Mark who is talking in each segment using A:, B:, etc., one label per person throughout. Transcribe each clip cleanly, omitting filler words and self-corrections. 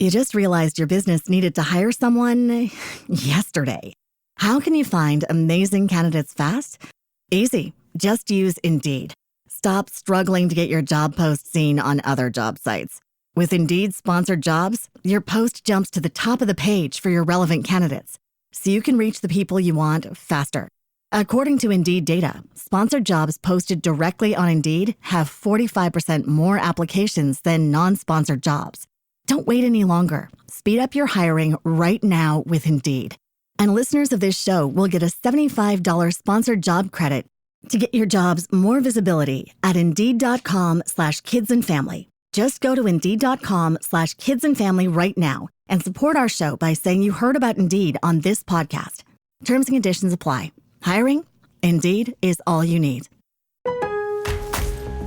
A: You just realized your business needed to hire someone yesterday. How can you find amazing candidates fast? Easy. Just use Indeed. Stop struggling to get your job post seen on other job sites. With Indeed sponsored jobs, your post jumps to the top of the page for your relevant candidates, so you can reach the people you want faster. According to Indeed data, sponsored jobs posted directly on Indeed have 45% more applications than non-sponsored jobs. Don't wait any longer. Speed up your hiring right now with Indeed. And listeners of this show will get a $75 sponsored job credit to get your jobs more visibility at Indeed.com/kidsandfamily. Just go to Indeed.com/kidsandfamily right now and support our show by saying you heard about Indeed on this podcast. Terms and conditions apply. Hiring? Indeed is all you need.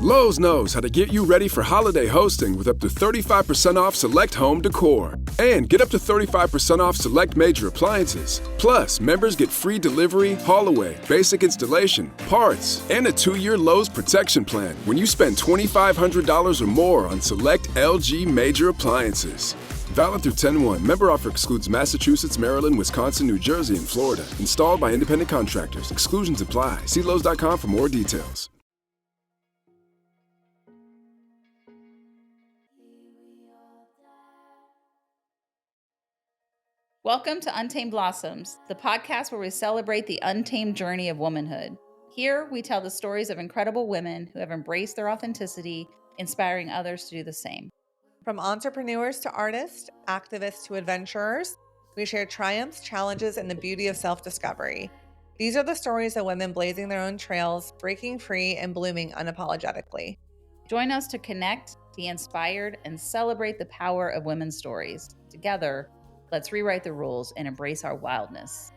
B: Lowe's knows how to get you ready for holiday hosting with up to 35% off select home decor. And get up to 35% off select major appliances. Plus, members get free delivery, haul away, basic installation, parts, and a 2-year Lowe's protection plan when you spend $2,500 or more on select LG major appliances. Valid through 10/1. Member offer excludes Massachusetts, Maryland, Wisconsin, New Jersey, and Florida. Installed by independent contractors. Exclusions apply. See Lowe's.com for more details.
C: Welcome to Untamed Blossoms, the podcast where we celebrate the untamed journey of womanhood. Here, we tell the stories of incredible women who have embraced their authenticity, inspiring others to do the same.
D: From entrepreneurs to artists, activists to adventurers, we share triumphs, challenges, and the beauty of self-discovery. These are the stories of women blazing their own trails, breaking free, and blooming unapologetically.
C: Join us to connect, be inspired, and celebrate the power of women's stories. Together, let's rewrite the rules and embrace our wildness.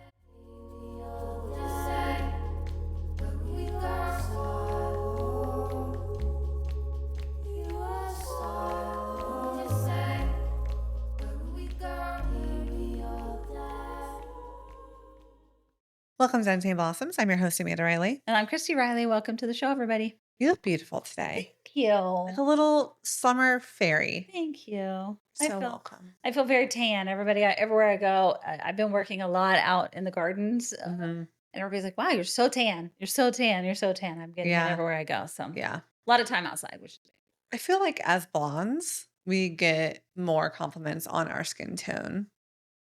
D: Welcome to Untamed Blossoms. I'm your host, Amanda Riley.
C: And I'm Christy Riley. Welcome to the show, everybody.
D: You look beautiful today.
C: Thank you.
D: Like a little summer fairy.
C: Thank you.
D: Welcome.
C: I feel very tan. Everybody, everywhere I go, I've been working a lot out in the gardens. And everybody's like, wow, you're so tan. You're so tan. You're so tan. I'm getting it everywhere I go. So
D: yeah,
C: a lot of time outside, which is great.
D: I feel like as blondes, we get more compliments on our skin tone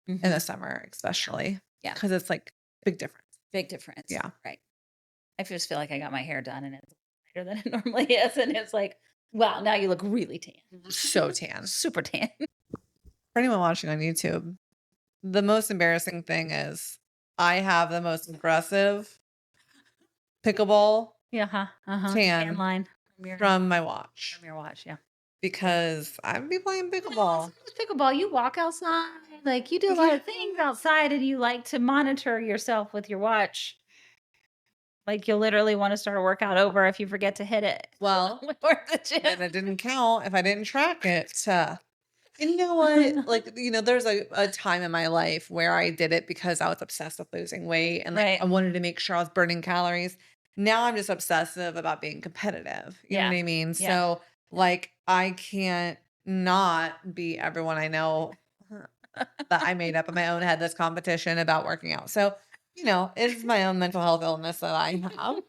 D: in the summer, especially.
C: Yeah.
D: Because it's like big difference.
C: Big difference.
D: Yeah.
C: Right. I just feel like I got my hair done and it's lighter than it normally is. And it's like, wow, now you look really tan.
D: So tan.
C: Super tan.
D: For anyone watching on YouTube, the most embarrassing thing is I have the most aggressive pickleball tan
C: line
D: from my watch.
C: From your watch, yeah.
D: Because I would be playing pickleball.
C: Pickleball, you walk outside. Like you do a lot of things outside and you like to monitor yourself with your watch. Like you'll literally want to start a workout over if you forget to hit it.
D: Well,
C: or the gym.
D: And it didn't count if I didn't track it. And you know what? Like, there's a time in my life where I did it because I was obsessed with losing weight and I wanted to make sure I was burning calories. Now I'm just obsessive about being competitive. You know what I mean?
C: Yeah.
D: So like I can't not be everyone I know that I made up in my own head this competition about working out. So, it's my own mental health illness that I have.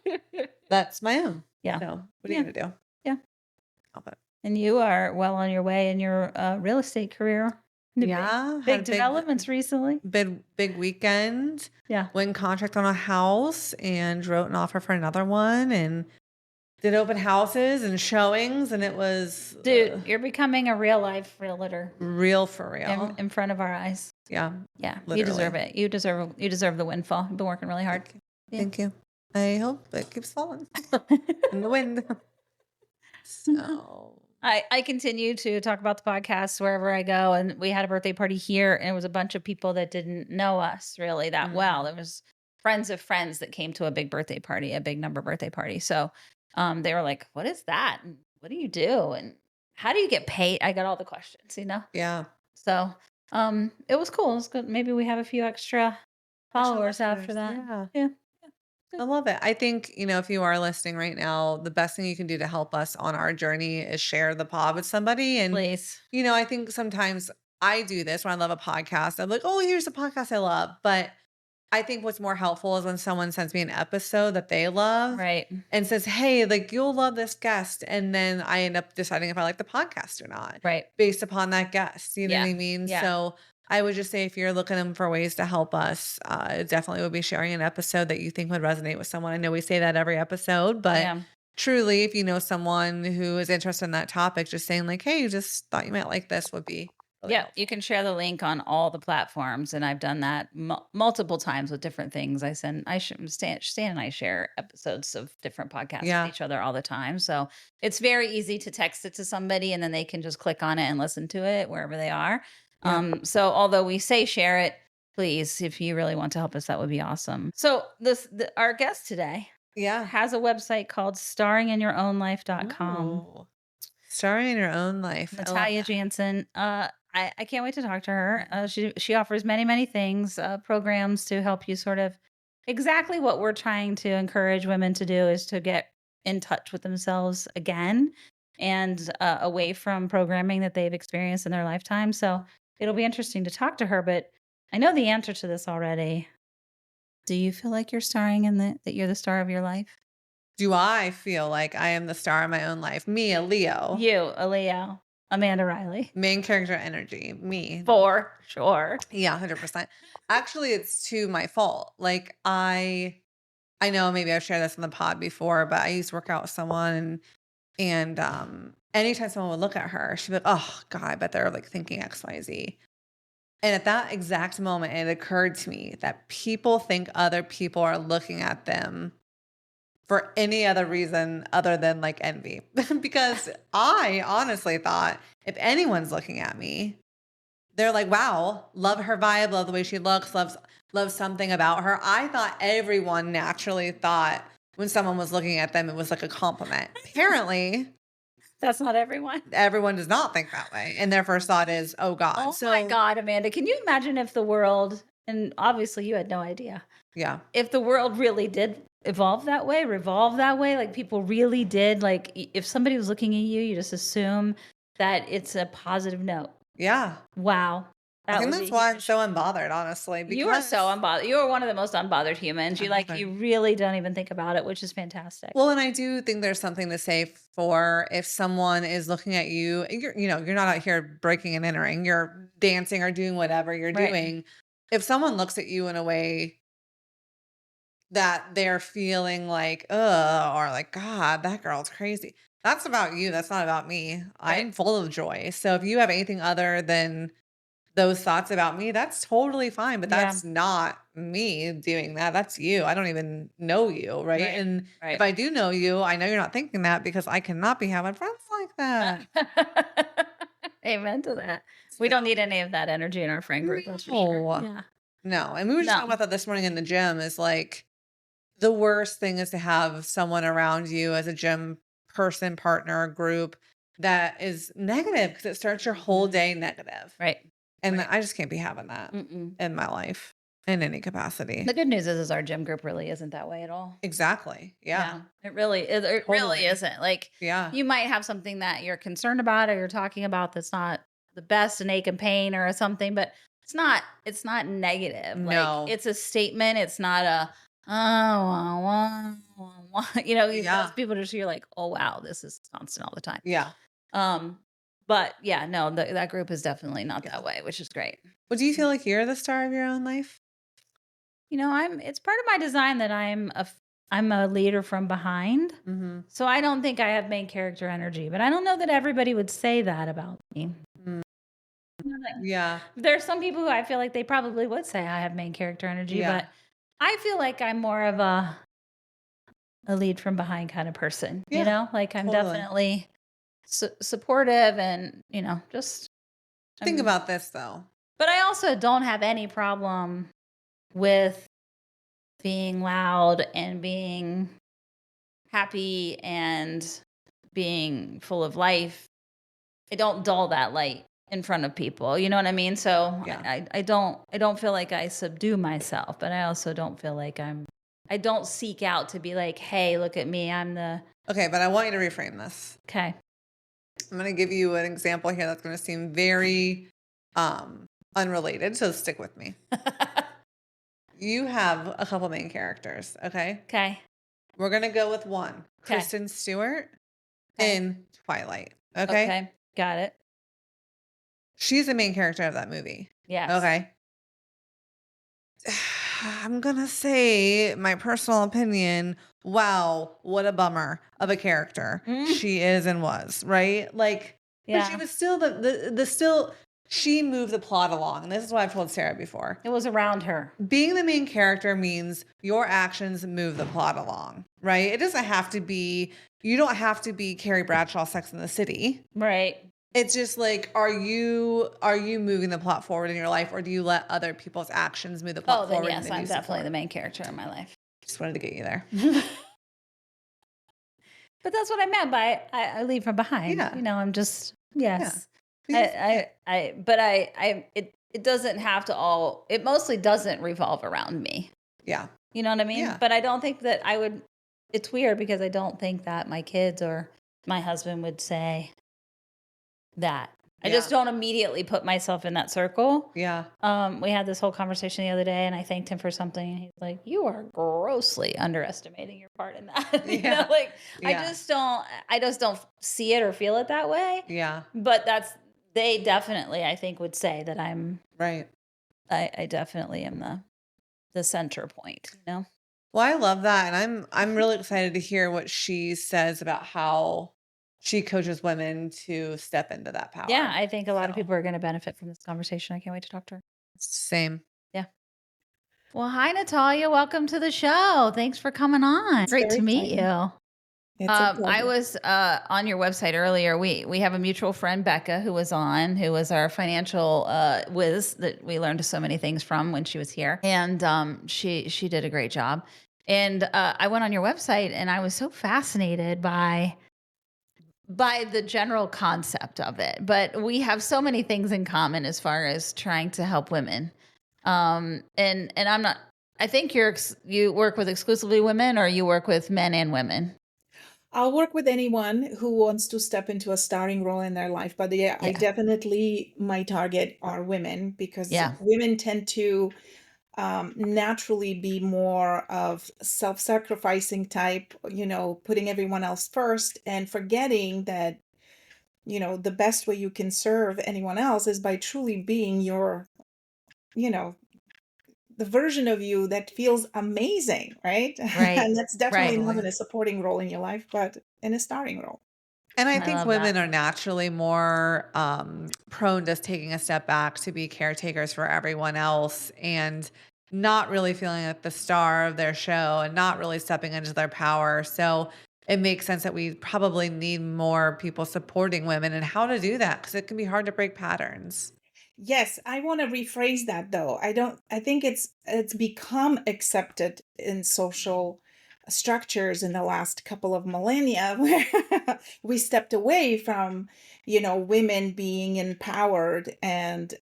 D: That's my own.
C: Yeah.
D: So what are you going to do?
C: Yeah.
D: Help it.
C: And you are well on your way in your real estate career.
D: Yeah.
C: Big developments recently.
D: Big weekend.
C: Yeah.
D: Went contract on a house and wrote an offer for another one and did open houses and showings. And it was...
C: Dude, you're becoming a real life realtor.
D: Real for real.
C: In front of our eyes.
D: Yeah.
C: Yeah.
D: Literally.
C: You deserve it. You deserve the windfall. You've been working really hard.
D: Thank you. I hope it keeps falling in the wind. So...
C: I continue to talk about the podcast wherever I go. And we had a birthday party here and it was a bunch of people that didn't know us really that well. It was friends of friends that came to a big birthday party, a big number birthday party. So they were like, what is that? And what do you do? And how do you get paid? I got all the questions,
D: Yeah.
C: So it was cool. It was good. Maybe we have a few extra followers after that. Yeah.
D: I love it. I think, if you are listening right now, the best thing you can do to help us on our journey is share the pod with somebody. And,
C: Please.
D: I think sometimes I do this when I love a podcast. I'm like, oh, here's a podcast I love. But I think what's more helpful is when someone sends me an episode that they love
C: Right.
D: and says, hey, like you'll love this guest. And then I end up deciding if I like the podcast or not.
C: Right.
D: Based upon that guest. You know what I mean?
C: Yeah.
D: So I would just say if you're looking for ways to help us, definitely would be sharing an episode that you think would resonate with someone. I know we say that every episode, but truly, if you know someone who is interested in that topic, just saying like, hey, you just thought you might like this would be really helpful.
C: You can share the link on all the platforms, and I've done that multiple times with different things. Stan and I share episodes of different podcasts with each other all the time, so it's very easy to text it to somebody, and then they can just click on it and listen to it wherever they are. So although we say share it, please, if you really want to help us, that would be awesome. So our guest today has a website called starringinyourownlife.com.
D: Starring in Your Own Life.
C: Natalia Jansen. I can't wait to talk to her. She offers many, many things, programs to help you sort of exactly what we're trying to encourage women to do is to get in touch with themselves again and away from programming that they've experienced in their lifetime. So it'll be interesting to talk to her, but I know the answer to this already. Do you feel like you're starring in that you're the star of your life?
D: Do I feel like I am the star of my own life? Me, a Leo.
C: You, a Leo. Amanda Riley.
D: Main character energy. Me.
C: For sure.
D: Yeah, 100%. Actually, it's to my fault. Like I know maybe I've shared this on the pod before, but I used to work out with someone and anytime someone would look at her, she'd be like, oh God, I bet they're like thinking XYZ. And at that exact moment, it occurred to me that people think other people are looking at them for any other reason other than like envy. Because I honestly thought if anyone's looking at me, they're like, wow, love her vibe, love the way she looks, loves something about her. I thought everyone naturally thought when someone was looking at them, it was like a compliment. Apparently,
C: that's not everyone.
D: Everyone does not think that way. And their first thought is, oh God.
C: Oh my God, Amanda, can you imagine if the world, and obviously you had no idea.
D: Yeah.
C: If the world really did revolve that way, like people really did, like if somebody was looking at you, you just assume that it's a positive note.
D: Yeah.
C: Wow.
D: I think that's why I'm so unbothered, honestly.
C: Because you are so unbothered. You are one of the most unbothered humans. You really don't even think about it, which is fantastic.
D: Well, and I do think there's something to say for if someone is looking at you, you're not out here breaking and entering, you're dancing or doing whatever you're doing. If someone looks at you in a way that they're feeling like, or like, God, that girl's crazy. That's about you. That's not about me. I'm full of joy. So if you have anything other than those thoughts about me, that's totally fine. But that's not me doing that. That's you. I don't even know you. Right. And if I do know you, I know you're not thinking that because I cannot be having friends like that.
C: Amen to that. We don't need any of that energy in our friend group. That's for sure. Yeah.
D: No. And we were just talking about that this morning in the gym is like the worst thing is to have someone around you as a gym person, partner, group that is negative because it starts your whole day negative.
C: Right.
D: And I just can't be having that in my life in any capacity.
C: The good news is our gym group really isn't that way at all.
D: Exactly. Yeah.
C: It really isn't. Like, you might have something that you're concerned about or you're talking about that's not the best, an ache and pain or something, but it's not negative.
D: No.
C: Like, it's a statement. It's not a, people just, you're like, oh, wow, this is constant all the time.
D: Yeah.
C: But yeah, no, that group is definitely not that way, which is great.
D: Well, do you feel like you're the star of your own life?
C: It's part of my design that I'm a leader from behind.
D: Mm-hmm.
C: So I don't think I have main character energy, but I don't know that everybody would say that about me.
D: Yeah.
C: There's some people who I feel like they probably would say I have main character energy, but I feel like I'm more of a lead from behind kind of person, like I'm definitely supportive and, just
D: think about this though.
C: But I also don't have any problem with being loud and being happy and being full of life. I don't dull that light in front of people. You know what I mean? So I don't feel like I subdue myself, but I also don't feel like I don't seek out to be like, hey, look at me.
D: Okay, but I want you to reframe this.
C: Okay.
D: I'm going to give you an example here that's going to seem very unrelated, so stick with me. You have a couple main characters, okay?
C: Okay.
D: We're going to go with one.
C: Okay.
D: Kristen Stewart
C: Okay.
D: in Twilight, okay?
C: Okay. Got it.
D: She's the main character of that movie.
C: Yes.
D: Okay. I'm going to say my personal opinion. Wow, what a bummer of a character she is and was, right? Like, but she was still she moved the plot along. And this is what I've told Sarah before.
C: It was around her.
D: Being the main character means your actions move the plot along, right? It doesn't have to be, you don't have to be Carrie Bradshaw Sex in the City.
C: Right.
D: It's just like, are you moving the plot forward in your life, or do you let other people's actions move the plot forward?
C: Oh, then yes, I'm definitely the main character in my life.
D: Just wanted to get you there.
C: But that's what I meant by I leave from behind.
D: Yeah.
C: You know, I'm just, yes.
D: Yeah.
C: It doesn't have to all, it mostly doesn't revolve around me.
D: Yeah.
C: You know what I mean?
D: Yeah.
C: But I don't think that it's weird because I don't think that my kids or my husband would say that. I just don't immediately put myself in that circle.
D: Yeah.
C: We had this whole conversation the other day and I thanked him for something. And he's like, you are grossly underestimating your part in that. You know, like, I just don't see it or feel it that way.
D: Yeah.
C: But they definitely, I think, would say that I'm
D: right.
C: I definitely am the center point, you know?
D: Well, I love that. And I'm really excited to hear what she says about how she coaches women to step into that power.
C: Yeah, I think a lot of people are going to benefit from this conversation. I can't wait to talk to her.
D: Same.
C: Yeah. Well, hi, Natalia. Welcome to the show. Thanks for coming on. Great to meet you. I was on your website earlier. We have a mutual friend, Becca, who was our financial whiz that we learned so many things from when she was here. And she did a great job. And I went on your website and I was so fascinated by the general concept of it. But we have so many things in common as far as trying to help women. And I'm not, I think you work with exclusively women, or you work with men and women?
E: I'll work with anyone who wants to step into a starring role in their life. But I definitely, my target are women, because women tend to naturally be more of self-sacrificing type, putting everyone else first and forgetting that, the best way you can serve anyone else is by truly being your, the version of you that feels amazing, right?
C: Right.
E: And that's definitely not in a supporting role in your life, but in a starring role.
D: And I think women are naturally more prone to taking a step back to be caretakers for everyone else, and not really feeling like the star of their show and not really stepping into their power. So it makes sense that we probably need more people supporting women and how to do that, because it can be hard to break patterns.
E: Yes, I want to rephrase that though. I think it's become accepted in social structures in the last couple of millennia where we stepped away from, women being empowered. And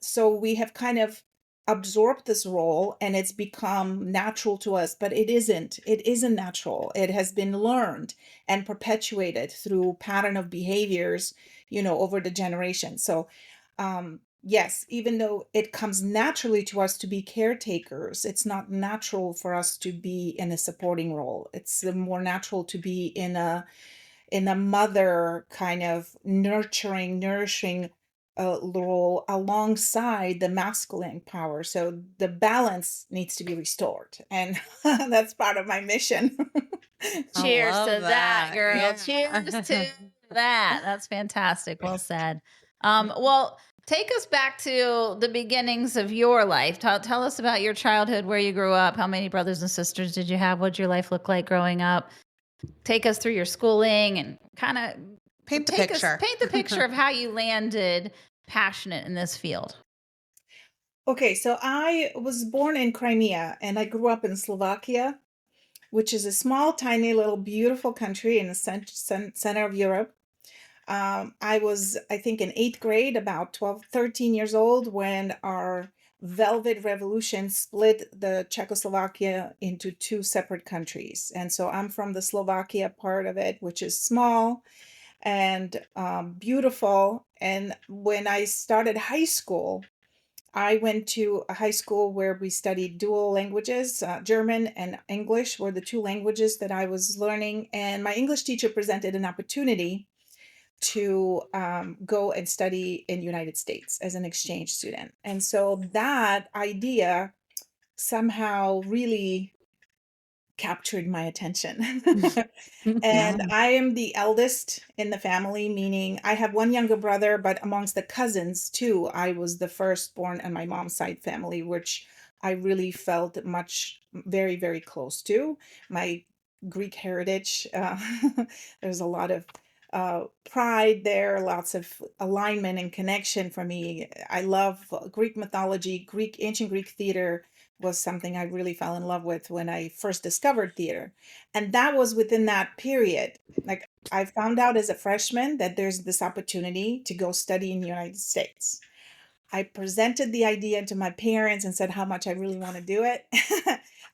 E: so we have kind of absorbed this role and it's become natural to us, but it isn't natural. It has been learned and perpetuated through pattern of behaviors, over the generations. So yes, even though it comes naturally to us to be caretakers, it's not natural for us to be in a supporting role. It's more natural to be in a mother kind of nourishing role alongside the masculine power. So the balance needs to be restored, and that's part of my mission.
C: Cheers to that, girl. Yeah. Cheers to that. That's fantastic. Well said. Well, take us back to the beginnings of your life. Tell us about your childhood, where you grew up. How many brothers and sisters did you have? What did your life look like growing up? Take us through your schooling and kind of
D: paint the picture
C: of how you landed passionate in this field.
E: Okay, so I was born in Crimea and I grew up in Slovakia, which is a small, tiny, little, beautiful country in the center of Europe. I was, I think, in 8th grade, about 13 years old, when our Velvet Revolution split the Czechoslovakia into 2 separate countries. And so I'm from the Slovakia part of it, which is small. and beautiful. And when I started high school, I went to a high school where we studied dual languages. German and English were the two languages that I was learning. And my English teacher presented an opportunity to go and study in United States as an exchange student. And so that idea somehow really captured my attention. And
D: Yeah.
E: I am the eldest in the family, meaning I have one younger brother, but amongst the cousins too, I was the firstborn on my mom's side family, which I really felt very, very close to. My Greek heritage, there's a lot of pride there, lots of alignment and connection for me. I love Greek mythology, ancient Greek theater was something I really fell in love with when I first discovered theater. And that was within that period. Like I found out as a freshman that there's this opportunity to go study in the United States. I presented the idea to my parents and said how much I really want to do it.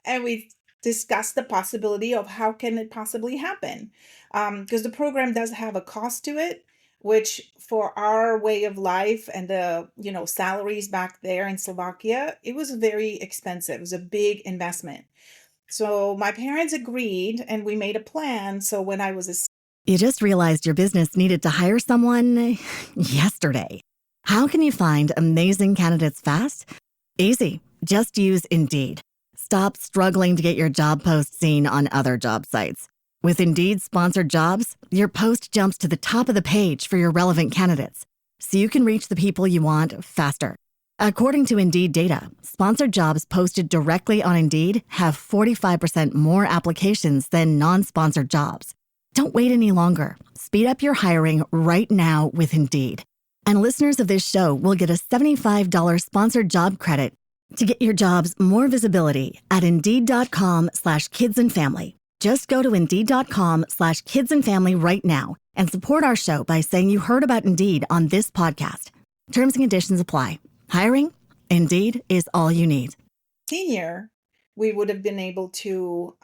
E: And we discussed the possibility of how can it possibly happen. Because the program does have a cost to it, which for our way of life and the salaries back there in Slovakia, it was very expensive. It was a big investment. So my parents agreed and we made a plan. So when I was a
A: You just realized your business needed to hire someone yesterday. How can you find amazing candidates fast? Easy. Just use Indeed. Stop struggling to get your job post seen on other job sites. With Indeed sponsored jobs, your post jumps to the top of the page for your relevant candidates, so you can reach the people you want faster. According to Indeed data, sponsored jobs posted directly on Indeed have 45% more applications than non-sponsored jobs. Don't wait any longer. Speed up your hiring right now with Indeed. And listeners of this show will get a $75 sponsored job credit to get your jobs more visibility at Indeed.com/kidsandfamily. Just go to Indeed.com/kidsandfamily right now and support our show by saying you heard about Indeed on this podcast. Terms and conditions apply. Hiring? Indeed is all you need.
E: senior, we would have been able to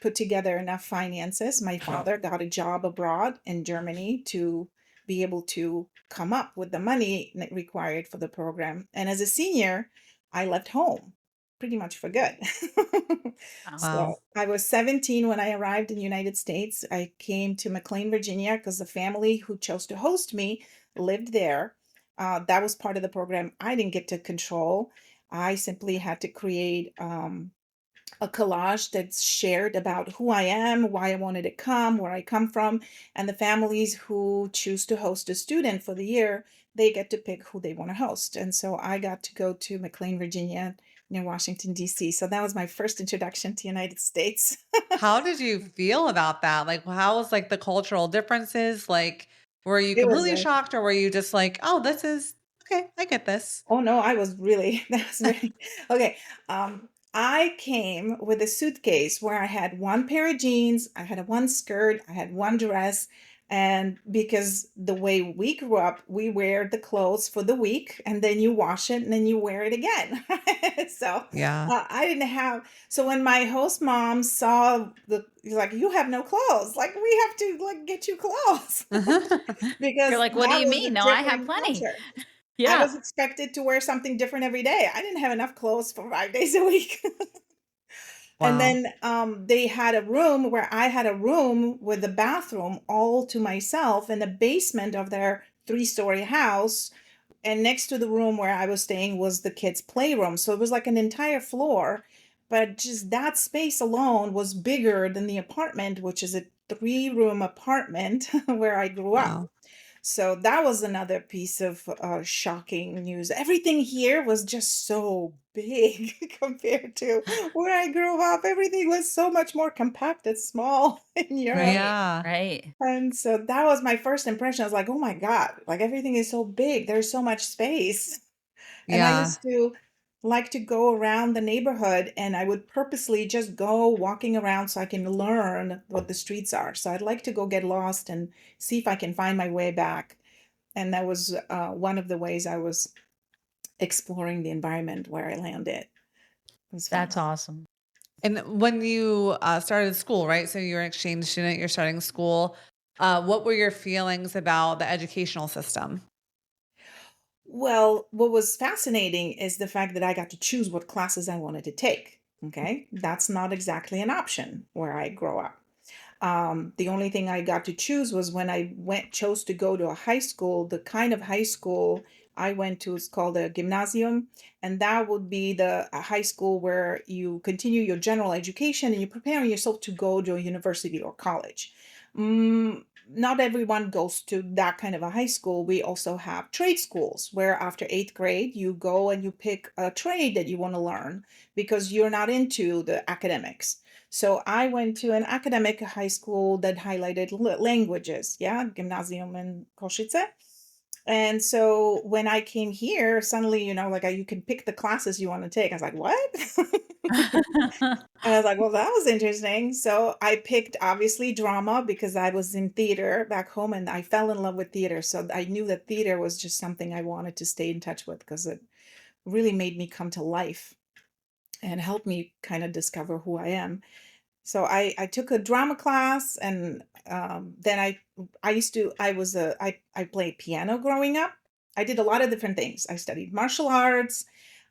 E: put together enough finances. My father got a job abroad in Germany to be able to come up with the money required for the program. And as a senior, I left home pretty much for good.
D: Wow.
E: So I was 17 when I arrived in the United States. I came to McLean, Virginia, because the family who chose to host me lived there. That was part of the program I didn't get to control. I simply had to create a collage that's shared about who I am, why I wanted to come, where I come from, and the families who choose to host a student for the year, they get to pick who they want to host. And so I got to go to McLean, Virginia, near Washington, D.C. So that was my first introduction to the United States.
D: How did you feel about that? Like, how was like the cultural differences? Like, were you
E: It was
D: completely
E: a
D: shocked or were you just like, oh, this is okay, I get this?
E: Oh no, I was really that's very okay. I came with a suitcase where I had one pair of jeans, I had a one skirt, I had one dress, and because the way we grew up, we wear the clothes for the week and then you wash it and then you wear it again. So
D: Yeah.
E: I didn't have. So when my host mom saw he's like, "You have no clothes. Like we have to like get you clothes,"
C: You're
E: because
C: like, what do
E: that
C: you
E: was a
C: mean? No, I have
E: different
C: plenty.
E: culture. I
C: Yeah.
E: was expected to wear something different every day. I didn't have enough clothes for 5 days a week. And
D: Wow.
E: then they had a room where I had a room with a bathroom all to myself in the basement of their 3-story house. And next to the room where I was staying was the kids' playroom. So it was like an entire floor. But just that space alone was bigger than the apartment, which is a 3-room apartment where I grew up.
D: Wow.
E: So that was another piece of shocking news. Everything here was just so big compared to where I grew up. Everything was so much more compacted, small in Europe.
C: Right.
D: Yeah.
C: Right.
E: And so that was my first impression. I was like, oh my God, like everything is so big. There's so much space. And I
D: Yeah.
E: used to like to go around the neighborhood and I would purposely just go walking around so I can learn what the streets are. So I'd like to go get lost and see if I can find my way back. And that was one of the ways I was exploring the environment where I landed. It was fun.
C: That's awesome.
D: And when you started school, right? So you're an exchange student, you're starting school. What were your feelings about the educational system?
E: Well, what was fascinating is the fact that I got to choose what classes I wanted to take. Okay. That's not exactly an option where I grow up. The only thing I got to choose was when I chose to go to a high school. The kind of high school I went to is called a gymnasium, and that would be a high school where you continue your general education and you're preparing yourself to go to a university or college. Not everyone goes to that kind of a high school. We also have trade schools where after eighth grade, you go and you pick a trade that you want to learn because you're not into the academics. So I went to an academic high school that highlighted languages, yeah, Gymnasium in Košice. And so when I came here, suddenly, like you can pick the classes you want to take. I was like, what? And I was like, well, that was interesting. So I picked obviously drama because I was in theater back home and I fell in love with theater. So I knew that theater was just something I wanted to stay in touch with because it really made me come to life and helped me kind of discover who I am. So I took a drama class, and then I played piano growing up. I did a lot of different things. I studied martial arts.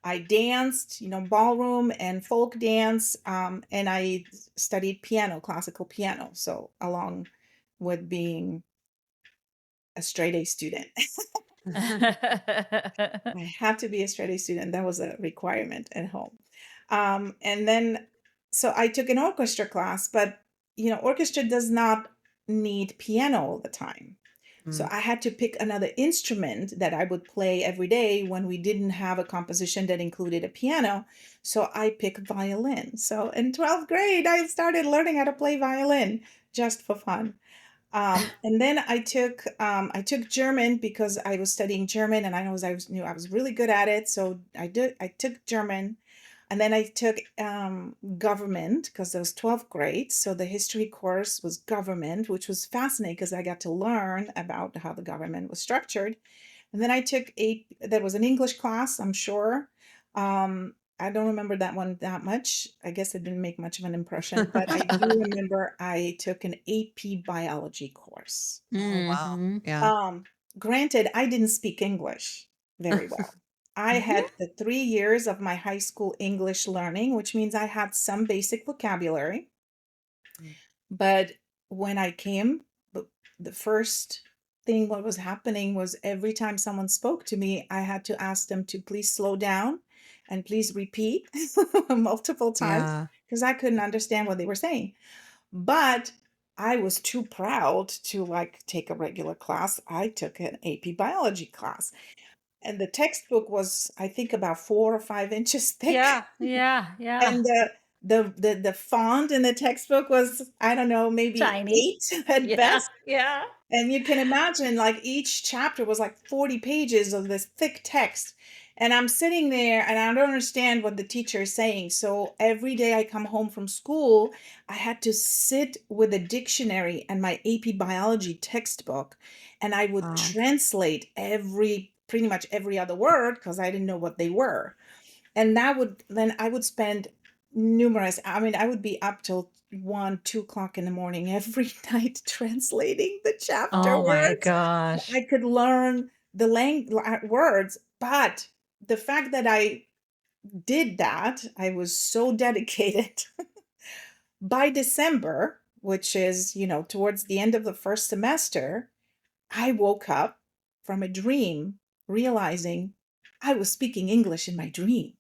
E: I danced, ballroom and folk dance, and I studied piano, classical piano. So along with being a straight A student, I had to be a straight A student. That was a requirement at home. And then, so I took an orchestra class, but orchestra does not need piano all the time. So I had to pick another instrument that I would play every day when we didn't have a composition that included a piano. So I picked violin. So in 12th grade, I started learning how to play violin just for fun. And then I took German because I was studying German and knew I was really good at it. So I took German, and then I took government because there was 12th grade. So the history course was government, which was fascinating because I got to learn about how the government was structured. And then I took there was an English class, I'm sure. I don't remember that one that much. I guess it didn't make much of an impression, but I do remember I took an AP biology course.
D: Oh, wow.
C: Mhm.
D: Yeah.
E: Granted, I didn't speak English very well. I had the 3 years of my high school English learning, which means I had some basic vocabulary. But when I came, the first thing what was happening was every time someone spoke to me, I had to ask them to please slow down and please repeat multiple times
D: Yeah.
E: because I couldn't understand what they were saying. But I was too proud to take a regular class. I took an AP biology class. And the textbook was, I think, about 4 or 5 inches thick.
C: Yeah, yeah, yeah.
E: And the font in the textbook was, I don't know, maybe
C: Tiny.
E: 8 at
C: Yeah,
E: best.
C: yeah.
E: And you can imagine, each chapter was 40 pages of this thick text. And I'm sitting there and I don't understand what the teacher is saying. So every day I come home from school, I had to sit with a dictionary and my AP biology textbook, and I would
D: Wow.
E: translate pretty much every other word because I didn't know what they were. And then I would spend I would be up till 1, 2 o'clock in the morning every night translating the chapter
C: Oh my
E: words.
C: gosh.
E: I could learn the words, but the fact that I did that, I was so dedicated. By December, which is, towards the end of the first semester, I woke up from a dream realizing I was speaking English in my dream.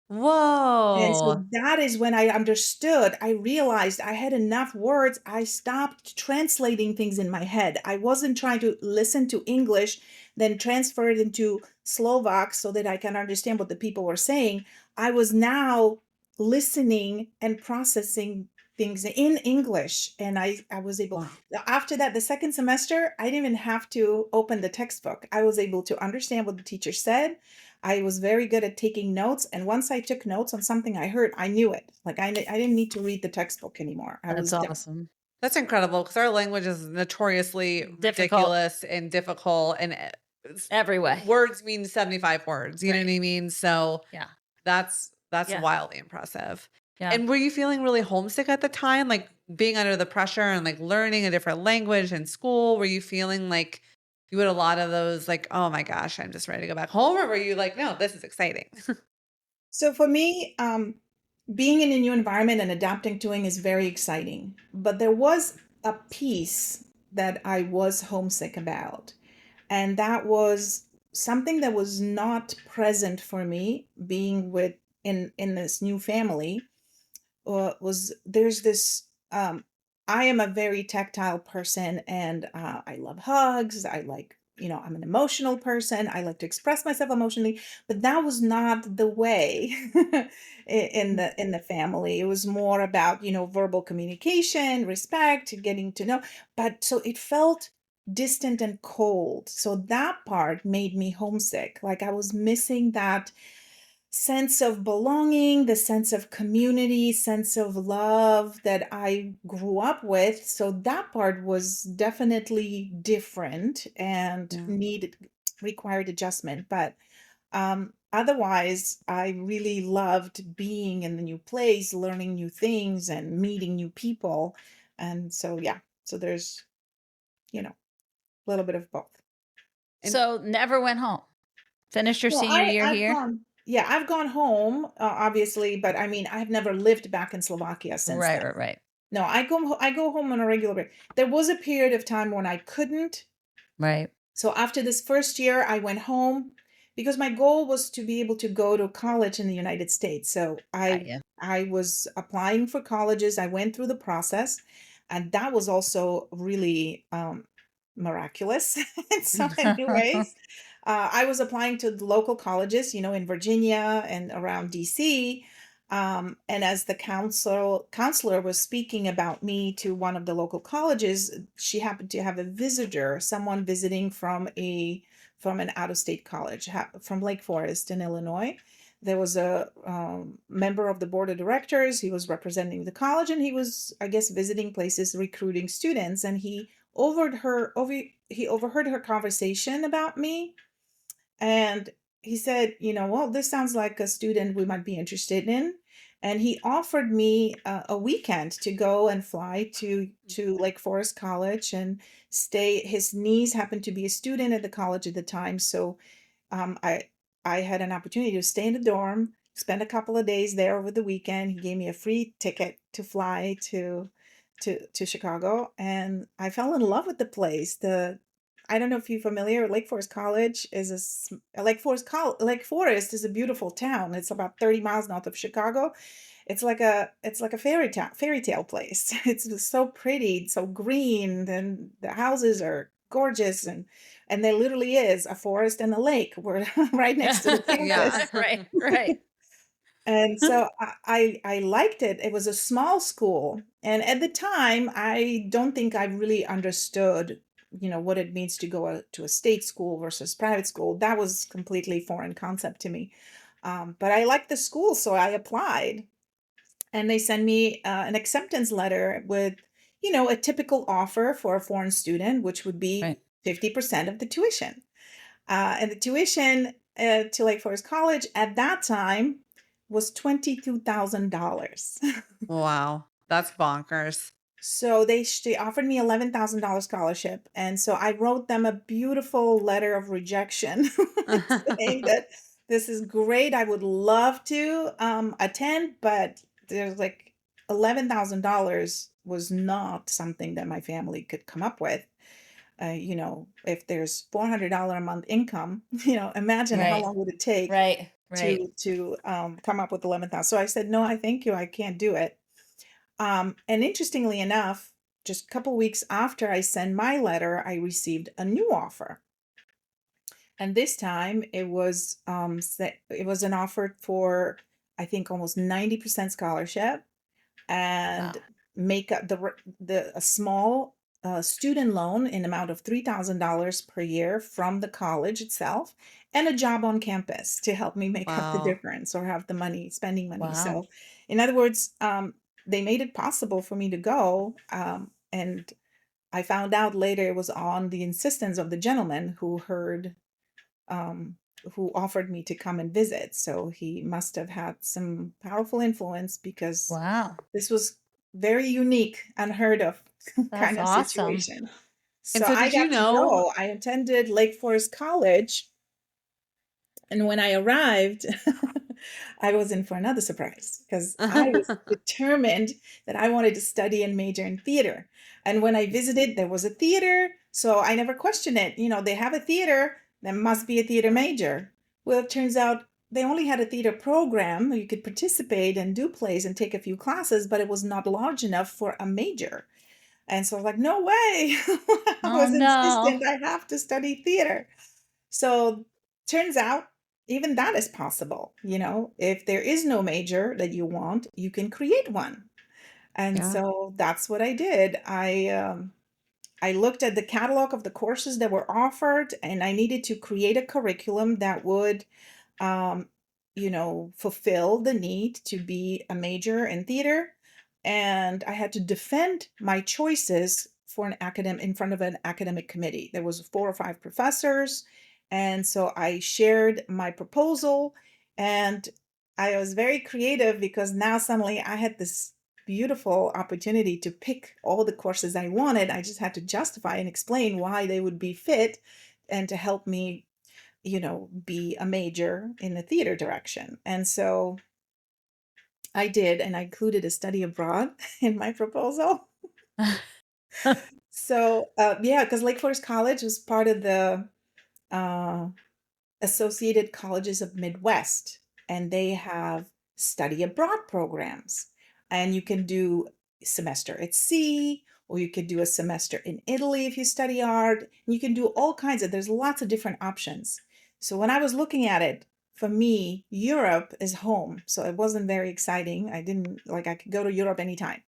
E: And so
D: Whoa.
E: that is when I understood, I realized I had enough words. I stopped translating things in my head. I wasn't trying to listen to English, then transfer it into Slovak so that I can understand what the people were saying. I was now listening and processing things in English. And I was able, after that, the second semester, I didn't even have to open the textbook. I was able to understand what the teacher said. I was very good at taking notes. And once I took notes on something I heard, I knew it. I didn't need to read the textbook anymore. I was
C: That's
E: done.
C: awesome.
D: That's incredible because our language is notoriously ridiculous and difficult, and
C: Every way.
D: words mean 75 words. You know what I mean? So
C: Yeah.
D: that's
C: Yeah.
D: wildly impressive.
C: Yeah.
D: And were you feeling really homesick at the time? Like being under the pressure and like learning a different language in school? Were you feeling like you had a lot of those like, oh my gosh, I'm just ready to go back home? Or were you like, no, this is exciting?
E: So for me, being in a new environment and adapting to it is very exciting. But there was a piece that I was homesick about, and that was something that was not present for me being with in this new family. Was there's this I am a very tactile person, and I love hugs. I like, I'm an emotional person. I like to express myself emotionally, but that was not the way in the family. It was more about, verbal communication, respect, getting to know, but so it felt distant and cold. So that part made me homesick. Like I was missing that sense of belonging, the sense of community, sense of love that I grew up with. So that part was definitely different and
D: Yeah.
E: required adjustment. But otherwise, I really loved being in the new place, learning new things and meeting new people. And so, yeah, so there's, a little bit of both.
D: And
C: So never went home. Finished your
E: Well,
C: senior year
E: I've
C: here?
E: gone, yeah, I've gone home, obviously, but I mean, I've never lived back in Slovakia since
C: Right,
E: then.
C: right, right.
E: No, I go home on a regular basis. There was a period of time when I couldn't.
C: Right.
E: So after this first year, I went home because my goal was to be able to go to college in the United States. So
C: Got
E: I
C: you.
E: I was applying for colleges. I went through the process, and that was also really miraculous in so many ways. I was applying to the local colleges, in Virginia and around DC. And as the counselor was speaking about me to one of the local colleges, she happened to have a visitor, someone visiting from an out-of-state college, from Lake Forest in Illinois. There was a member of the board of directors. He was representing the college, and he was, I guess, visiting places, recruiting students. And he overheard her conversation about me, and he said, well, this sounds like a student we might be interested in. And he offered me a weekend to go and fly to Lake Forest College and stay. His niece happened to be a student at the college at the time, so um, I I had an opportunity to stay in the dorm, spend a couple of days there over the weekend. He gave me a free ticket to fly to Chicago, and I fell in love with the place. I don't know if you're familiar. Lake Forest College is Lake Forest is a beautiful town. It's about 30 miles north of Chicago. It's like a fairy tale place. It's so pretty, so green, and the houses are gorgeous, and there literally is a forest and a lake. We're right next to the
D: yeah.
E: campus.
C: Right, right.
E: And so I liked it. It was a small school. And at the time, I don't think I really understood, what it means to go to a state school versus private school. That was completely foreign concept to me. But I liked the school, so I applied. And they sent me an acceptance letter with, a typical offer for a foreign student, which would be
C: Right.
E: 50% of the tuition. And the tuition to Lake Forest College at that time was $22,000.
D: Wow. That's bonkers.
E: So they offered me $11,000 scholarship, and so I wrote them a beautiful letter of rejection, saying that this is great. I would love to attend, but there's like $11,000 was not something that my family could come up with. If there's $400 a month income, imagine how
C: Right.
E: long would it take
C: Right. Right.
E: to come up with 11,000. So I said, no, I thank you. I can't do it. And interestingly enough, just a couple weeks after I sent my letter, I received a new offer. And this time it was an offer for, I think, almost 90% scholarship, and
C: Wow.
E: make up a small student loan in amount of $3,000 per year from the college itself, and a job on campus to help me make up the
D: Wow.
E: difference or have the money, spending money.
C: Wow.
E: So, in other words, they made it possible for me to go. And I found out later it was on the insistence of the gentleman who heard who offered me to come and visit. So he must have had some powerful influence, because
C: Wow.
E: this was very unique, unheard of
C: That's
E: kind of
C: awesome.
E: situation.
D: And
E: So
D: so
E: I
D: did you
E: got to
D: know?
E: go. I attended Lake Forest College. And when I arrived, I was in for another surprise, because I was determined that I wanted to study and major in theater. And when I visited, there was a theater. So I never questioned it. They have a theater, there must be a theater major. Well, it turns out they only had a theater program where you could participate and do plays and take a few classes, but it was not large enough for a major. And so I was like, no way. I
C: Oh
E: was
C: no.
E: insistent I have to study theater. So turns out even that is possible. If there is no major that you want, you can create one. And
D: Yeah.
E: so that's what I did. I looked at the catalog of the courses that were offered, and I needed to create a curriculum that would um, fulfill the need to be a major in theater. And I had to defend my choices for an academic in front of an academic committee. There was 4 or 5 professors. And so I shared my proposal, and I was very creative, because now suddenly I had this beautiful opportunity to pick all the courses I wanted. I just had to justify and explain why they would be fit, and to help me be a major in the theater direction. And so I did, and I included a study abroad in my proposal. So, yeah, because Lake Forest College was part of the uh, Associated Colleges of Midwest, and they have study abroad programs. And you can do a semester at sea, or you could do a semester in Italy if you study art. You can do all kinds there's lots of different options. So when I was looking at it, for me, Europe is home. So it wasn't very exciting. I didn't I could go to Europe anytime.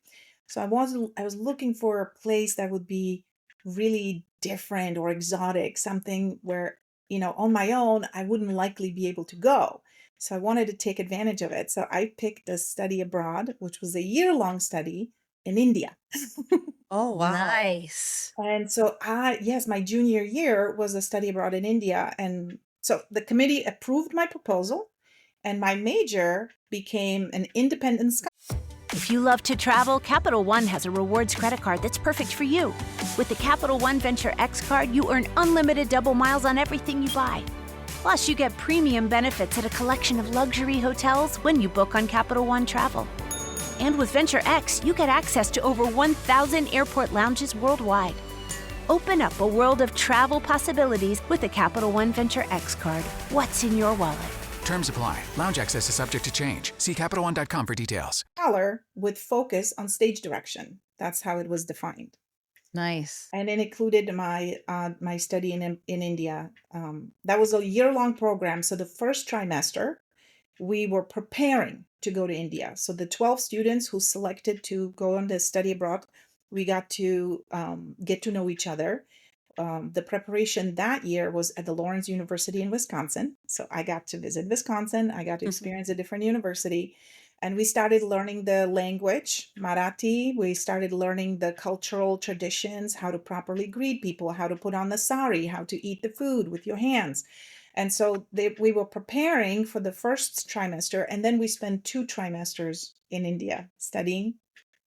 E: So I was looking for a place that would be really different or exotic, something where on my own, I wouldn't likely be able to go. So I wanted to take advantage of it. So I picked a study abroad, which was a year-long study in India.
D: Oh, wow.
C: Nice.
E: And so yes, my junior year was a study abroad in India. And so the committee approved my proposal, and my major became an independent scholar.
F: If you love to travel, Capital One has a rewards credit card that's perfect for you. With the Capital One Venture X card, you earn unlimited double miles on everything you buy. Plus, you get premium benefits at a collection of luxury hotels when you book on Capital One Travel. And with Venture X, you get access to over 1,000 airport lounges worldwide. Open up a world of travel possibilities with the Capital One Venture X card. What's in your wallet?
G: Terms apply. Lounge access is subject to change. See CapitalOne.com for details.
E: Scholar with focus on stage direction. That's how it was defined.
C: Nice.
E: And it included my study in India. That was a year-long program. So the first trimester, we were preparing to go to India. So the 12 students who selected to go on the study abroad, we got to get to know each other. The preparation that year was at the Lawrence University in Wisconsin. So I got to visit Wisconsin. I got to experience a different university. And we started learning the language, Marathi. We started learning the cultural traditions, how to properly greet people, how to put on the sari, how to eat the food with your hands. And so we were preparing for the first trimester. And then we spent 2 trimesters in India studying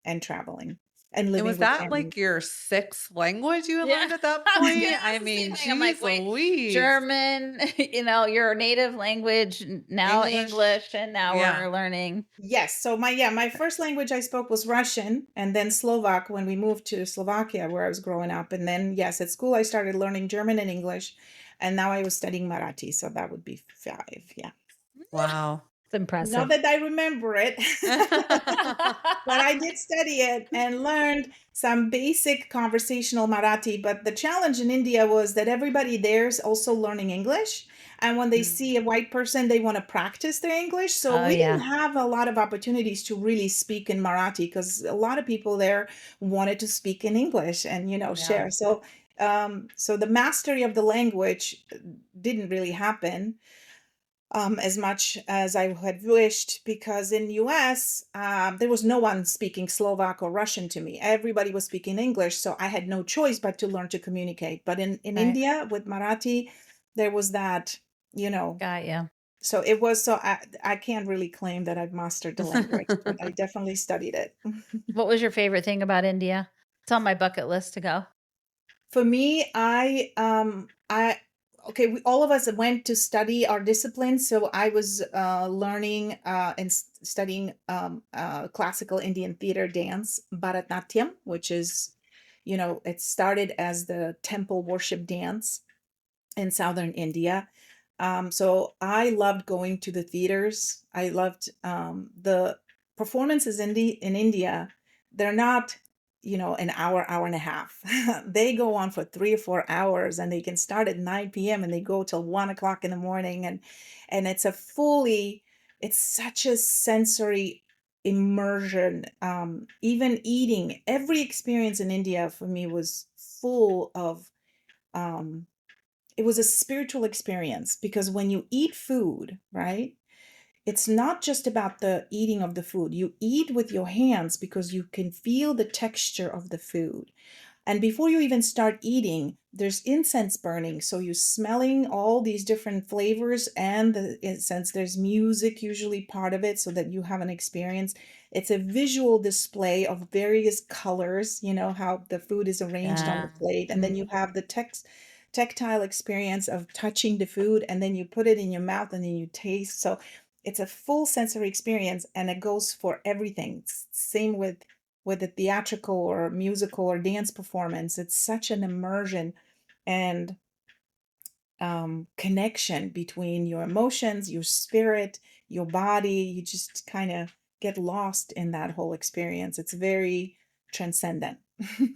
E: and traveling and living
D: was
E: with
D: that
E: family.
D: your 6th language you had
C: Yeah.
D: learned at that
C: I was
D: point?
C: gonna
D: I
C: ask the same
D: mean,
C: thing. I'm like, wait,
D: Louise.
C: German, your native language, now English, and now we're learning.
E: Yes. So my first language I spoke was Russian, and then Slovak when we moved to Slovakia where I was growing up. And then yes, at school I started learning German and English, and now I was studying Marathi. So that would be 5. Yeah.
D: Wow.
C: It's impressive.
E: Not that I remember it, but I did study it and learned some basic conversational Marathi. But the challenge in India was that everybody there is also learning English. And when they see a white person, they want to practice their English. So we didn't have a lot of opportunities to really speak in Marathi, because a lot of people there wanted to speak in English and, share. So, so the mastery of the language didn't really happen as much as I had wished, because in US, there was no one speaking Slovak or Russian to me. Everybody was speaking English, so I had no choice but to learn to communicate. But in India, with Marathi, there was that you know,
C: Got you.
E: so it was, so I can't really claim that I've mastered the language, but I definitely studied it.
C: What was your favorite thing about India? It's on my bucket list to go.
E: For me, okay, all of us went to study our discipline. So I was learning and studying classical Indian theater dance, Bharatnatyam, which is, it started as the temple worship dance in southern India. So I loved going to the theaters. I loved the performances in India. They're not, an hour, hour and a half. They go on for 3 or 4 hours, and they can start at 9 p.m. and they go till 1 o'clock in the morning. And it's such a sensory immersion. Even eating, every experience in India for me was full of um, it was a spiritual experience, because when you eat food, right? It's not just about the eating of the food. You eat with your hands because you can feel the texture of the food. And before you even start eating, there's incense burning. So you're smelling all these different flavors and the incense. There's music, usually part of it, so that you have an experience. It's a visual display of various colors, how the food is arranged on the
C: Yeah.
E: plate. And then you have the tactile experience of touching the food, and then you put it in your mouth and then you taste. So it's a full sensory experience, and it goes for everything. Same with a theatrical or musical or dance performance. It's such an immersion and connection between your emotions, your spirit, your body. You just kind of get lost in that whole experience. It's very transcendent.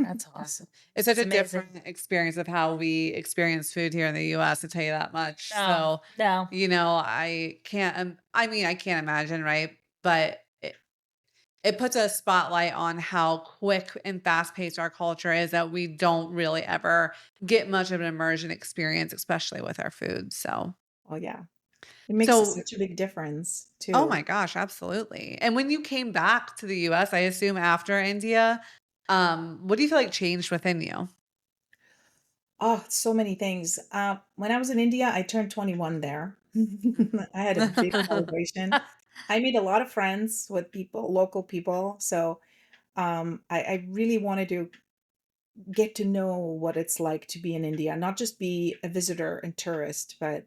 C: That's awesome.
D: It's such
C: It's
D: a
C: amazing.
D: different experience of how we experience food here in the US, to tell you that much.
C: No,
D: So,
C: no.
D: I can't imagine, right? But it puts a spotlight on how quick and fast paced our culture is, that we don't really ever get much of an immersion experience, especially with our food. So,
E: Oh yeah. It makes
D: so,
E: such a big difference
D: oh
E: too.
D: my gosh, absolutely. And when you came back to the US, I assume after India, what do you feel like changed within you?
E: Oh, so many things. When I was in India, I turned 21 there. I had a big celebration. I made a lot of friends with people, local people. So I really wanted to get to know what it's like to be in India, not just be a visitor and tourist, but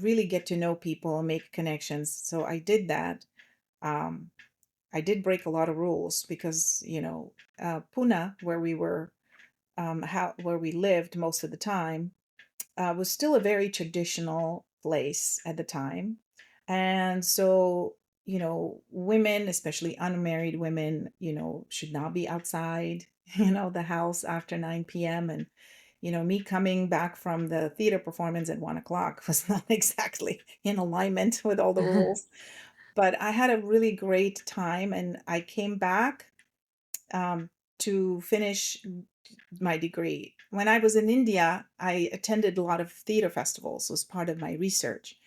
E: really get to know people and make connections. So I did that. Um, I did break a lot of rules because, Pune, where we lived most of the time, was still a very traditional place at the time. And so, women, especially unmarried women, should not be outside, the house after 9 p.m. And, me coming back from the theater performance at 1 o'clock was not exactly in alignment with all the rules. But I had a really great time, and I came back um, to finish my degree. When I was in India, I attended a lot of theater festivals as part of my research.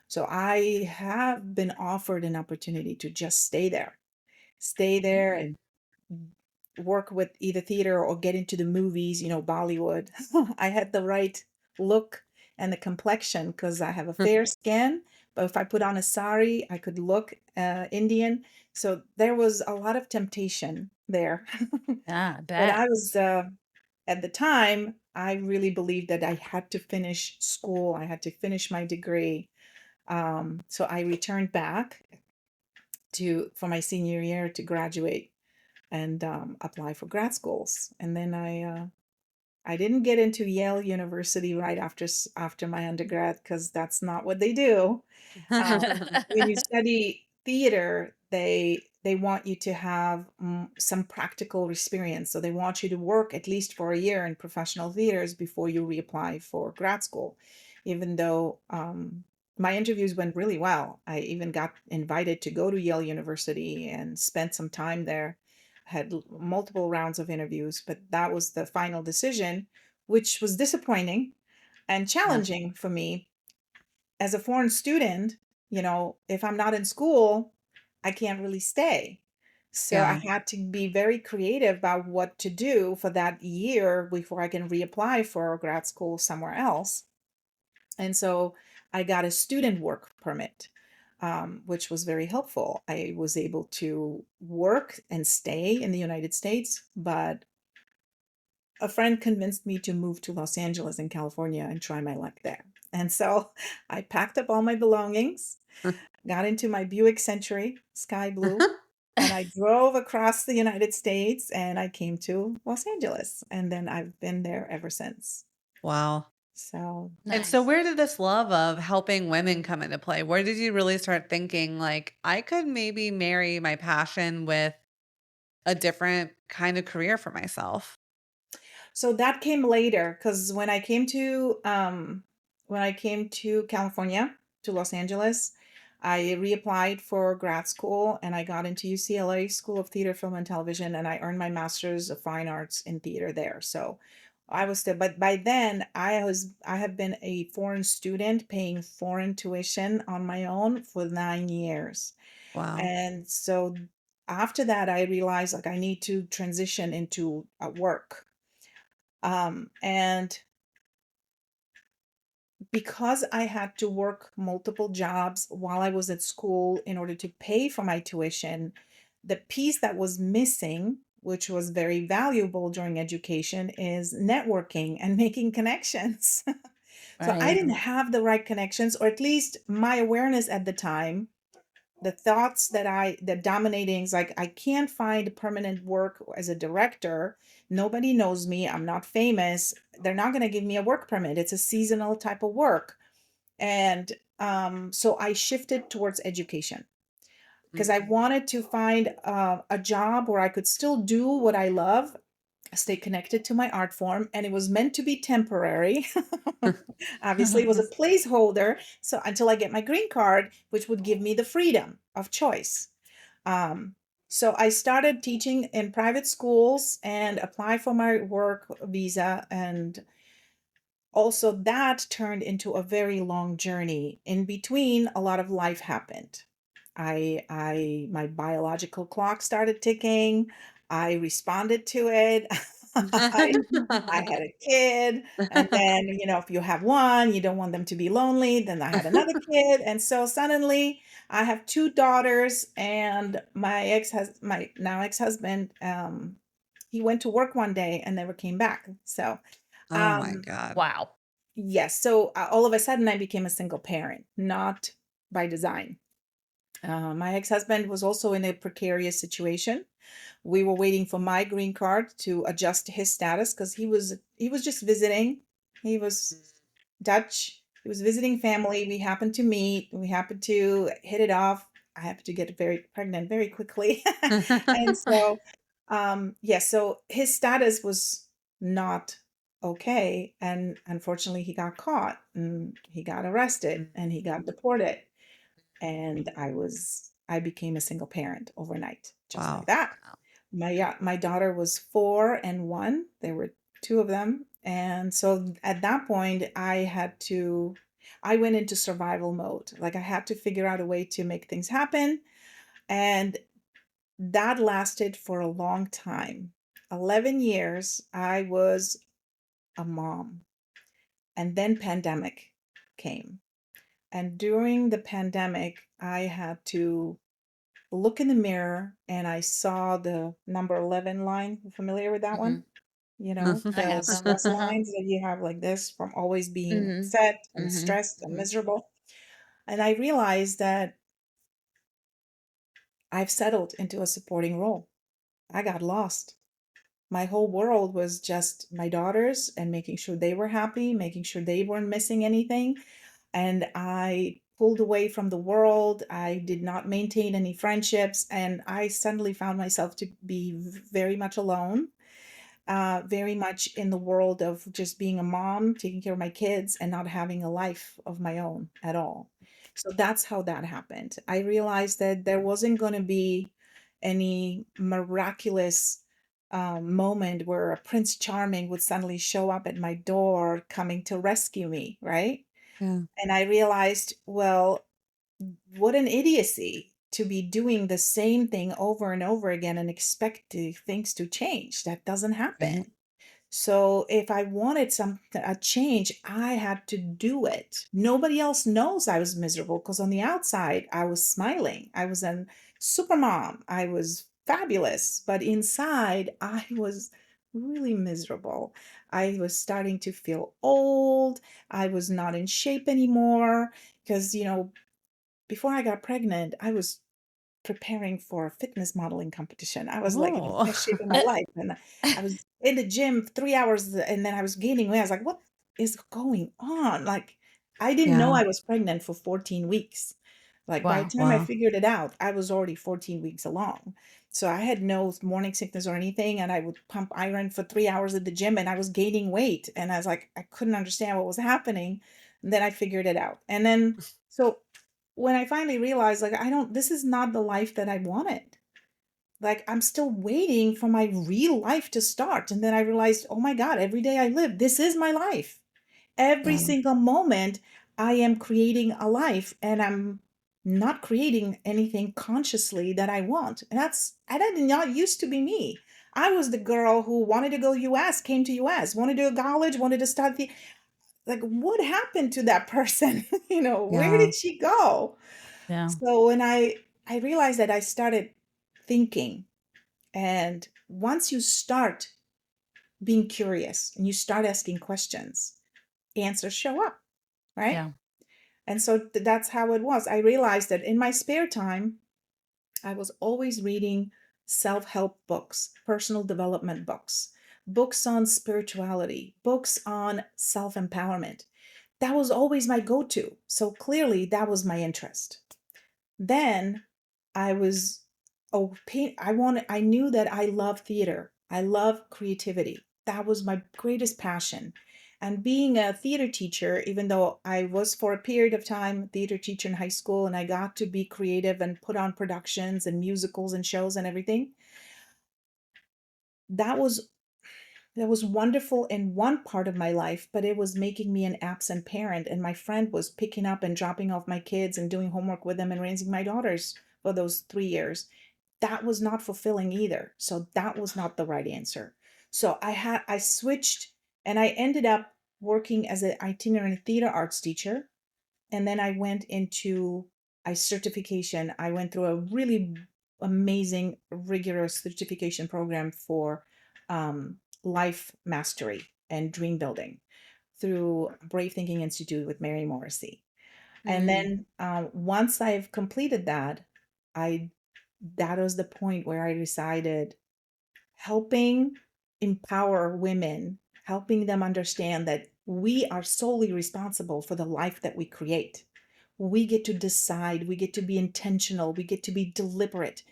E: So I have been offered an opportunity to just stay there and work with either theater or get into the movies, Bollywood. I had the right look and the complexion because I have a fair skin. But if I put on a sari, I could look Indian. So there was a lot of temptation there.
C: Yeah, I
E: But
C: bet.
E: I was, at the time, I really believed that I had to finish school. I had to finish my degree. So I returned back for my senior year to graduate and apply for grad schools. And then I didn't get into Yale University right after my undergrad because that's not what they do. Um, when you study theater, they want you to have some practical experience. So they want you to work at least for a year in professional theaters before you reapply for grad school. Even though my interviews went really well, I even got invited to go to Yale University and spent some time there. Had multiple rounds of interviews, but that was the final decision, which was disappointing and
C: Yeah.
E: challenging for me as a foreign student. If I'm not in school, I can't really stay. So I
C: Yeah.
E: had to be very creative about what to do for that year before I can reapply for grad school somewhere else. And so I got a student work permit, which was very helpful. I was able to work and stay in the United States, but a friend convinced me to move to Los Angeles in California and try my luck there. And so I packed up all my belongings, got into my Buick Century, sky blue, and I drove across the United States and I came to Los Angeles. And then I've been there ever since.
D: Wow.
E: So,
D: And so
C: Nice.
D: where did this love of helping women come into play? Where did you really start thinking like I could maybe marry my passion with a different kind of career for myself?
E: so that came later because when I came to California, to Los Angeles, I reapplied for grad school and I got into UCLA School of Theater, Film, and Television, and I earned my master's of fine arts in theater there. So I was still, but by then I have been a foreign student paying foreign tuition on my own for 9 years.
D: Wow.
E: And so after that, I realized like I need to transition into work. And because I had to work multiple jobs while I was at school in order to pay for my tuition, the piece that was missing, which was very valuable during education, is networking and making connections. So I
C: Right.
E: didn't have the right connections, or at least my awareness at the time, the thoughts that dominating is like I can't find permanent work as a director. Nobody knows me. I'm not famous. They're not going to give me a work permit. It's a seasonal type of work. And so I shifted towards education because I
D: Mhm.
E: wanted to find a job where I could still do what I love, stay connected to my art form, and it was meant to be temporary. Obviously, it was a placeholder. So until I get my green card, which would give me the freedom of choice. Um, so I started teaching in private schools and applied for my work visa, and also that turned into a very long journey. In between, a lot of life happened. My biological clock started ticking. I responded to it. I had a kid, and then, if you have one, you don't want them to be lonely. Then I had another kid, and so suddenly I have two daughters, and my now ex-husband, he went to work one day and never came back. So,
D: Oh my
E: um,
D: God.
C: Wow.
E: yes, so all of a sudden I became a single parent, not by design. My ex-husband was also in a precarious situation. We were waiting for my green card to adjust his status because he was just visiting. He was Dutch. He was visiting family. We happened to meet. We happened to hit it off. I happened to get very pregnant very quickly. And so yes, so his status was not okay. And unfortunately he got caught and he got arrested and he got deported. And I became a single parent overnight, just like
D: Wow.
E: that. My daughter was 4 and 1. There were two of them. And so at that point, I went into survival mode. Like I had to figure out a way to make things happen. And that lasted for a long time. 11 years, I was a mom. And then pandemic came. And during the pandemic, I had to look in the mirror and I saw the number 11 line. You familiar with that one?
C: Mhm. I
E: The
C: have them.
E: stress lines that you have like this from always being
C: Mhm.
E: upset and
C: Mhm.
E: stressed and
C: Mhm.
E: miserable. And I realized that I've settled into a supporting role. I got lost. My whole world was just my daughters and making sure they were happy, making sure they weren't missing anything. And I pulled away from the world. I did not maintain any friendships. And I suddenly found myself to be very much alone, very much in the world of just being a mom, taking care of my kids, and not having a life of my own at all. So that's how that happened. I realized that there wasn't going to be any miraculous moment where a Prince Charming would suddenly show up at my door coming to rescue me, right?
D: Yeah.
E: And I realized, well, what an idiocy to be doing the same thing over and over again and expect things to change. That doesn't
D: Right.
E: happen. So if I wanted a change, I had to do it. Nobody else knows I was miserable because on the outside, I was smiling. I was a super mom. I was fabulous. But inside, I was really miserable. I was starting to feel old. I was not in shape anymore because, before I got pregnant, I was preparing for a fitness modeling competition. I was like in the
D: Oh.
E: best shape of my life. And I was in the gym 3 hours and then I was gaining weight. I was like, what is going on? Like, I didn't know
D: Yeah.
E: I was pregnant for 14 weeks. Like, by the
C: Wow.
E: time I
D: Wow.
E: figured it out, I was already 14 weeks along. So I had no morning sickness or anything. And I would pump iron for 3 hours at the gym and I was gaining weight. And I was like, I couldn't understand what was happening. And then I figured it out. And then, so when I finally realized, like, this is not the life that I wanted. Like, I'm still waiting for my real life to start. And then I realized, oh my God, every day I live, this is my life. Every
D: Yeah.
E: single moment, I am creating a life and I'm not creating anything consciously that I want. And that did not used to be me. I was the girl who wanted to go US, came to US, wanted to go to college, wanted to start like, what happened to that person? Where
D: Yeah.
E: did she go?
C: Yeah.
E: So when I realized that, I started thinking, and once you start being curious and you start asking questions, answers show up, right?
C: Yeah.
E: And so that's how it was. I realized that in my spare time, I was always reading self-help books, personal development books, books on spirituality, books on self-empowerment. That was always my go-to. So clearly that was my interest. Then I was I knew that I love theater. I love creativity. That was my greatest passion. And being a theater teacher, even though I was for a period of time theater teacher in high school and I got to be creative and put on productions and musicals and shows and everything, that was that was wonderful in one part of my life, but it was making me an absent parent. And my friend was picking up and dropping off my kids and doing homework with them and raising my daughters for those 3 years. That was not fulfilling either. So that was not the right answer. So I switched and I ended up working as an itinerant theater arts teacher. And then I went into a certification. I went through a really amazing, rigorous certification program for life mastery and dream building through Brave Thinking Institute with Mary Morrissey. And then once I've completed that, that was the point where I decided helping empower women, helping them understand that we are solely responsible for the life that we create. We get to decide, we get to be intentional, we get to be deliberate.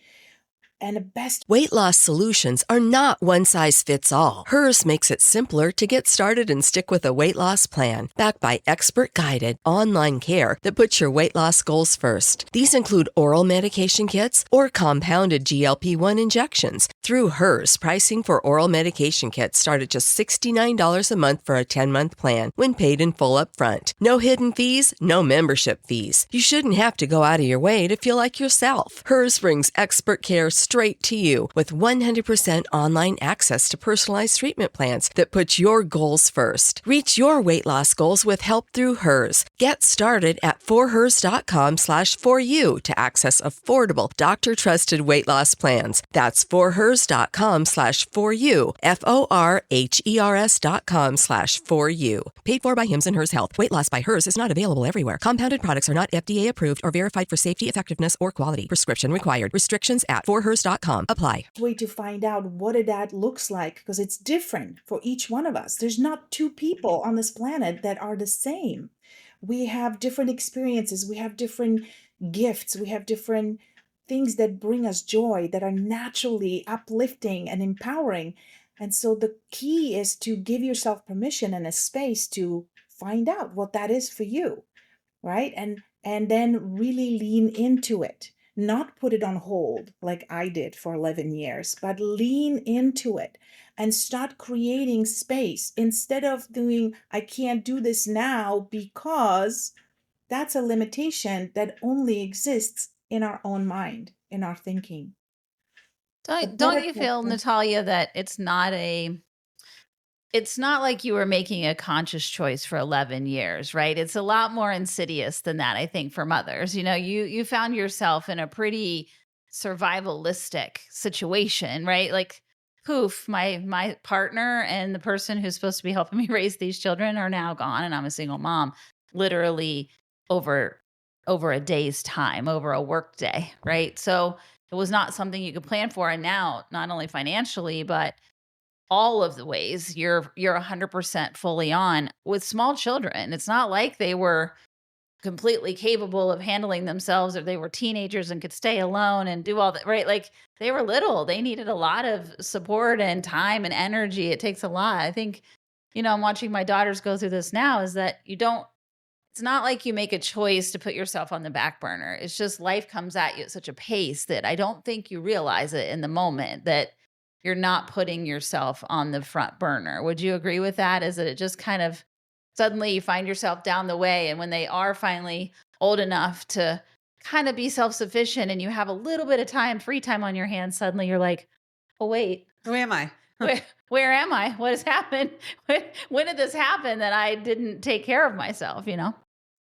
E: And the best
H: Weight loss solutions are not one size fits all. Hers makes it simpler to get started and stick with a weight loss plan, backed by expert-guided online care that puts your weight loss goals first. These include oral medication kits or compounded GLP-1 injections. Through Hers, pricing for oral medication kits start at just $69 a month for a 10-month plan when paid in full upfront. No hidden fees, no membership fees. You shouldn't have to go out of your way to feel like yourself. Hers brings expert care straight to you with 100% online access to personalized treatment plans that put your goals first. Reach your weight loss goals with help through Hers. Get started at forhers.com/4u to access affordable, doctor-trusted weight loss plans. That's forhers.com/4u, forhers.com/4u. Paid for by Hims and Hers Health. Weight loss by Hers is not available everywhere. Compounded products are not FDA approved or verified for safety, effectiveness, or quality. Prescription required. Restrictions at forhers.com apply.
E: way to find out what that looks like, because it's different for each one of us. There's not two people on this planet that are the same. We have different experiences, we have different gifts, we have different things that bring us joy, that are naturally uplifting and empowering. And so the key is to give yourself permission and a space to find out what that is for you, right? And then really lean into it, not put it on hold like I did for 11 years, but lean into it and start creating space instead of doing, I can't do this now, because that's a limitation that only exists in our own mind, in our thinking.
C: Don't you feel, Natalia, that it's not it's not like you were making a conscious choice for 11 years, right? It's a lot more insidious than that, I think, for mothers. You found yourself in a pretty survivalistic situation, right? Like, poof, my partner and the person who's supposed to be helping me raise these children are now gone, and I'm a single mom, literally over a day's time, over a work day, right? So it was not something you could plan for. And now, not only financially, but all of the ways you're 100% fully on with small children. It's not like they were completely capable of handling themselves, or they were teenagers and could stay alone and do all that, right? Like, they were little. They needed a lot of support and time and energy. It takes a lot. I think, I'm watching my daughters go through this now, is that it's not like you make a choice to put yourself on the back burner. It's just life comes at you at such a pace that I don't think you realize it in the moment, that you're not putting yourself on the front burner. Would you agree with that? Is that it just kind of suddenly you find yourself down the way, and when they are finally old enough to kind of be self-sufficient and you have a little bit of time, free time on your hands, suddenly you're like, oh, wait.
D: Who am I?
C: Where am I? What has happened? When did this happen that I didn't take care of myself,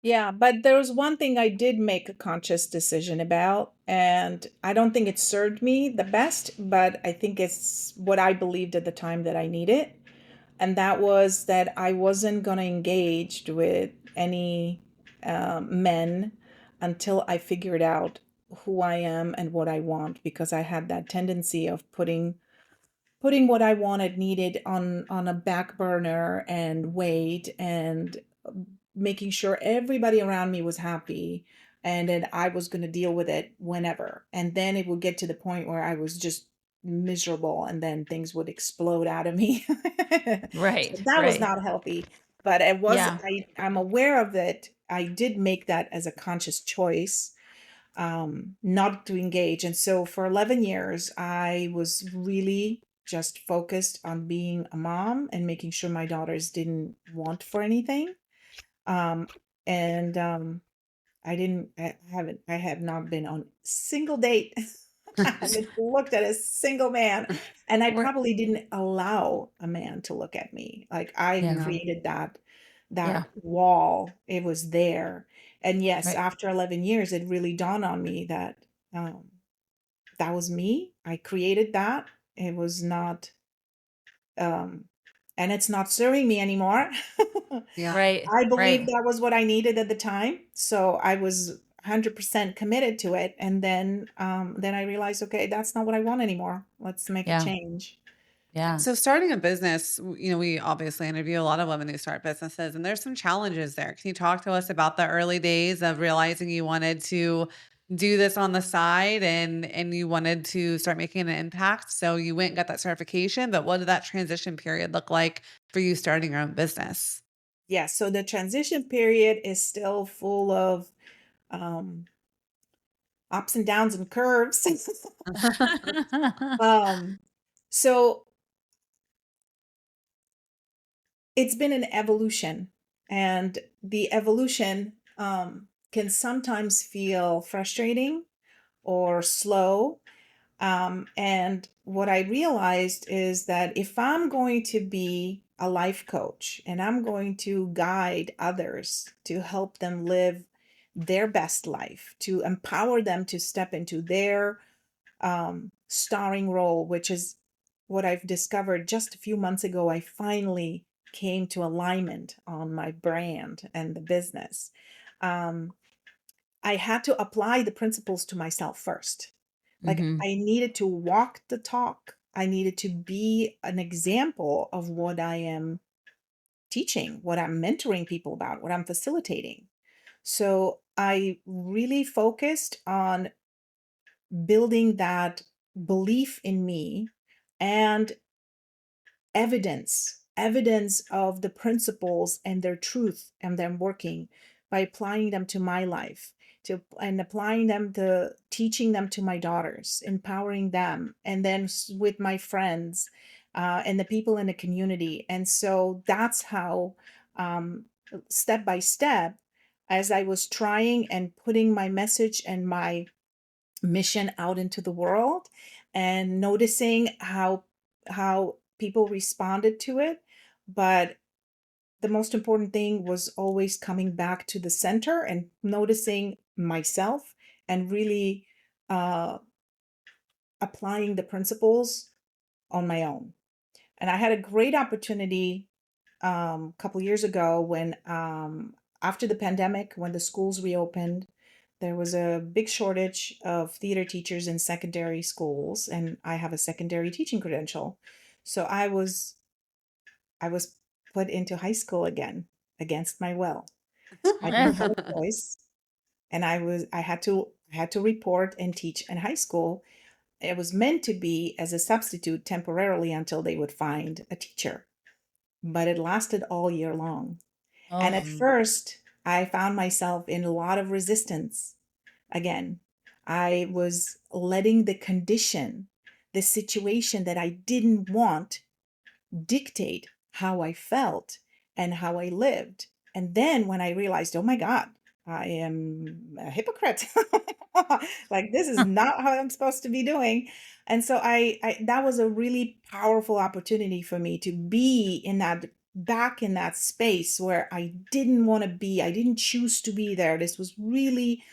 E: Yeah, but there was one thing I did make a conscious decision about, and I don't think it served me the best, but I think it's what I believed at the time that I needed. And that was that I wasn't going to engage with any men until I figured out who I am and what I want, because I had that tendency of putting what I wanted, needed on a back burner and wait, and making sure everybody around me was happy, and then I was going to deal with it whenever. And then it would get to the point where I was just miserable, and then things would explode out of me.
C: Right.
E: So that was
C: Right.
E: not healthy, but it was,
C: Yeah.
E: I'm aware of it. I did make that as a conscious choice, not to engage. And so for 11 years, I was really just focused on being a mom and making sure my daughters didn't want for anything. And I have not been on a single date. I haven't looked at a single man, and I probably didn't allow a man to look at me. Like, I
C: Yeah.
E: created that
C: Yeah.
E: wall. It was there. And yes,
C: Right.
E: after 11 years, it really dawned on me that that was me. I created that. It was not, and it's not serving me anymore.
D: Yeah.
C: Right.
E: I believe
C: Right.
E: that was what I needed at the time. So I was 100% committed to it. And then I realized, okay, that's not what I want anymore. Let's make a
C: Yeah.
E: change.
C: Yeah.
D: So starting a business, we obviously interview a lot of women who start businesses, and there's some challenges there. Can you talk to us about the early days of realizing you wanted to do this on the side, and you wanted to start making an impact? So you went and got that certification, but what did that transition period look like for you starting your own business?
E: Yeah. So the transition period is still full of um, ups and downs and curves. So it's been an evolution, and the evolution can sometimes feel frustrating or slow. And what I realized is that if I'm going to be a life coach and I'm going to guide others to help them live their best life, to empower them to step into their starring role, which is what I've discovered just a few months ago, I finally came to alignment on my brand and the business. Um, I had to apply the principles to myself first. Like,
C: Mhm.
E: I needed to walk the talk. I needed to be an example of what I am teaching, what I'm mentoring people about, what I'm facilitating. So I really focused on building that belief in me and evidence of the principles and their truth and them working, by applying them to my life, and applying them to teaching them to my daughters, empowering them, and then with my friends, and the people in the community. And so that's how, step by step, as I was trying and putting my message and my mission out into the world, and noticing how people responded to it, But the most important thing was always coming back to the center and noticing myself and really applying the principles on my own. And I had a great opportunity a couple years ago when, after the pandemic, when the schools reopened, there was a big shortage of theater teachers in secondary schools, and I have a secondary teaching credential. So I was put into high school again against my will. I didn't have a choice, and I had to report and teach in high school. It was meant to be as a substitute temporarily until they would find a teacher, but it lasted all year long. And at first, I found myself in a lot of resistance. Again, I was letting the condition, the situation that I didn't want, dictate how I felt and how I lived. And then when I realized, oh my God, I am a hypocrite. Like this is not how I'm supposed to be doing. And so I that was a really powerful opportunity for me to be in that, back in that space where I didn't want to be. I didn't choose to be there. This was really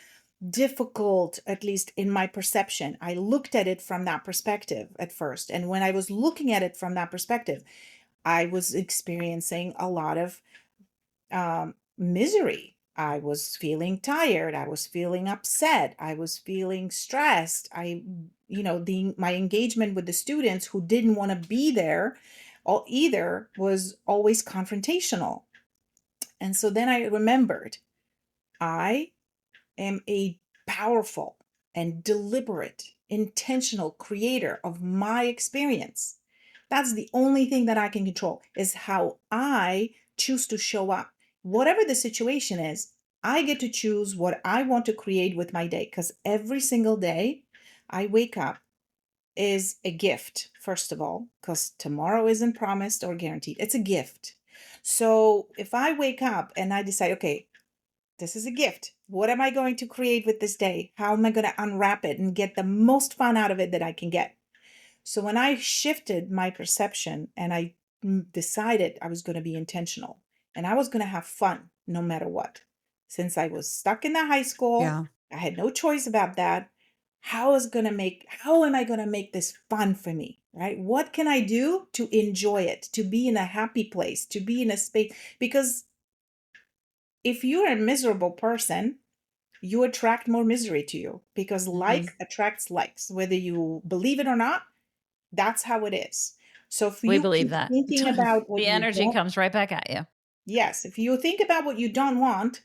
E: difficult, at least in my perception. I looked at it from that perspective at first. And when I was looking at it from that perspective, I was experiencing a lot of misery. I was feeling tired. I was feeling upset. I was feeling stressed. My engagement with the students who didn't want to be there or either was always confrontational. And so then I remembered I am a powerful and deliberate, intentional creator of my experience. That's the only thing that I can control, is how I choose to show up. Whatever the situation is, I get to choose what I want to create with my day, because every single day I wake up is a gift, first of all, because tomorrow isn't promised or guaranteed. It's a gift. So if I wake up and I decide, okay, this is a gift. What am I going to create with this day? How am I going to unwrap it and get the most fun out of it that I can get? So when I shifted my perception and I decided I was going to be intentional and I was going to have fun no matter what, since I was stuck in the high school,
I: Yeah.
E: I had no choice about that. How am I going to make this fun for me? Right? What can I do to enjoy it, to be in a happy place, to be in a space? Because if you're a miserable person, you attract more misery to you, because like attracts likes, whether you believe it or not. That's how it is. So if
C: We
E: you
C: believe
E: keep
C: that.
E: thinking about what
C: The
E: you
C: energy
E: don't,
C: comes right back at you.
E: yes, if you think about what you don't want,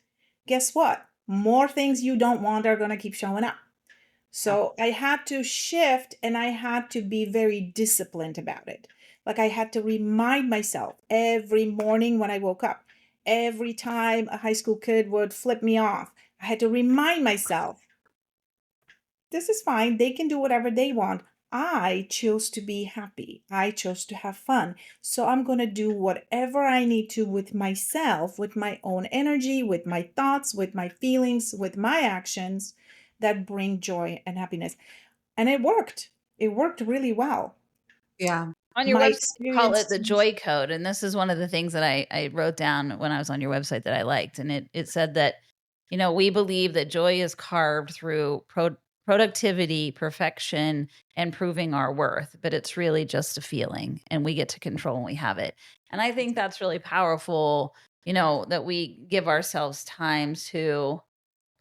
E: guess what? More things you don't want are going to keep showing up. So I had to shift and I had to be very disciplined about it. Like I had to remind myself every morning when I woke up, every time a high school kid would flip me off, I had to remind myself, this is fine. They can do whatever they want. I chose to be happy. I chose to have fun. So I'm going to do whatever I need to with myself, with my own energy, with my thoughts, with my feelings, with my actions that bring joy and happiness. And it worked. It worked really well.
I: Yeah.
C: On your
E: My
C: website, you call it
E: experience.
C: the joy code. And this is one of the things that I wrote down when I was on your website that I liked. And it said that, we believe that joy is carved through productivity, perfection, and proving our worth, but it's really just a feeling and we get to control when we have it. And I think that's really powerful, that we give ourselves time to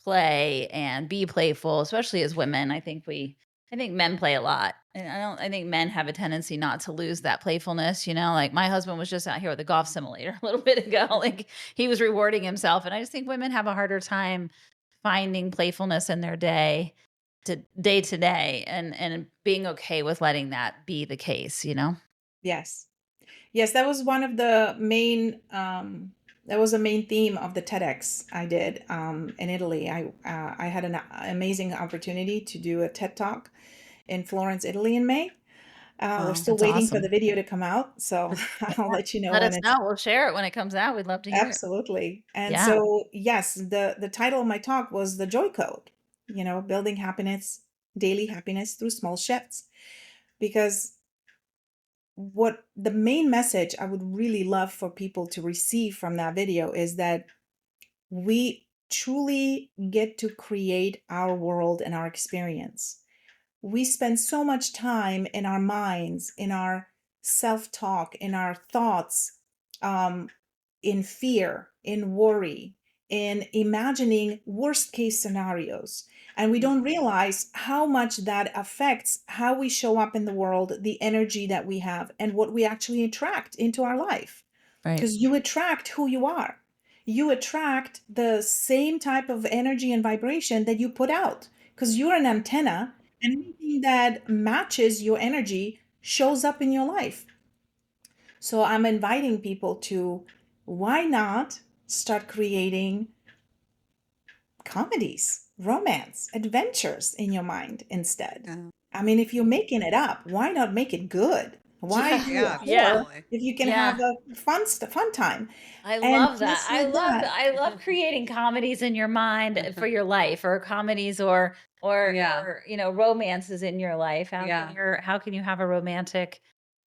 C: play and be playful, especially as women. I think men play a lot. And I think men have a tendency not to lose that playfulness, like my husband was just out here with a golf simulator a little bit ago. Like he was rewarding himself. And I just think women have a harder time finding playfulness in their day to day and being okay with letting that be the case,
E: Yes. Yes, that was one of the main that was a main theme of the TEDx I did in Italy. I had an amazing opportunity to do a TED Talk in Florence, Italy in May. We're still
C: that's
E: waiting for
C: awesome.
E: the video to come out, so I'll let you know
C: Let
E: when
C: us
E: it's
C: know. We'll share it when it comes out. We'd love to hear it.
E: absolutely. And
C: Yeah.
E: so, yes, the title of my talk was the Joy Code, building happiness, daily happiness through small shifts. Because what the main message I would really love for people to receive from that video is that we truly get to create our world and our experience. We spend so much time in our minds, in our self-talk, in our thoughts, in fear, in worry, in imagining worst case scenarios. And we don't realize how much that affects how we show up in the world, the energy that we have, and what we actually attract into our life.
C: Right.
E: Because you attract who you are. You attract the same type of energy and vibration that you put out, because you're an antenna, and anything that matches your energy shows up in your life. So I'm inviting people to, why not start creating comedies, romance, adventures in your mind instead?
D: Yeah.
E: I mean, if you're making it up, why not make it good? Why do
D: Yeah,
E: it
C: yeah.
E: poor if you can have a fun time?
C: I
E: And
C: love that.
E: just like that.
C: I love creating comedies in your mind for your life, or comedies or you know, romances in your life. How can you have a romantic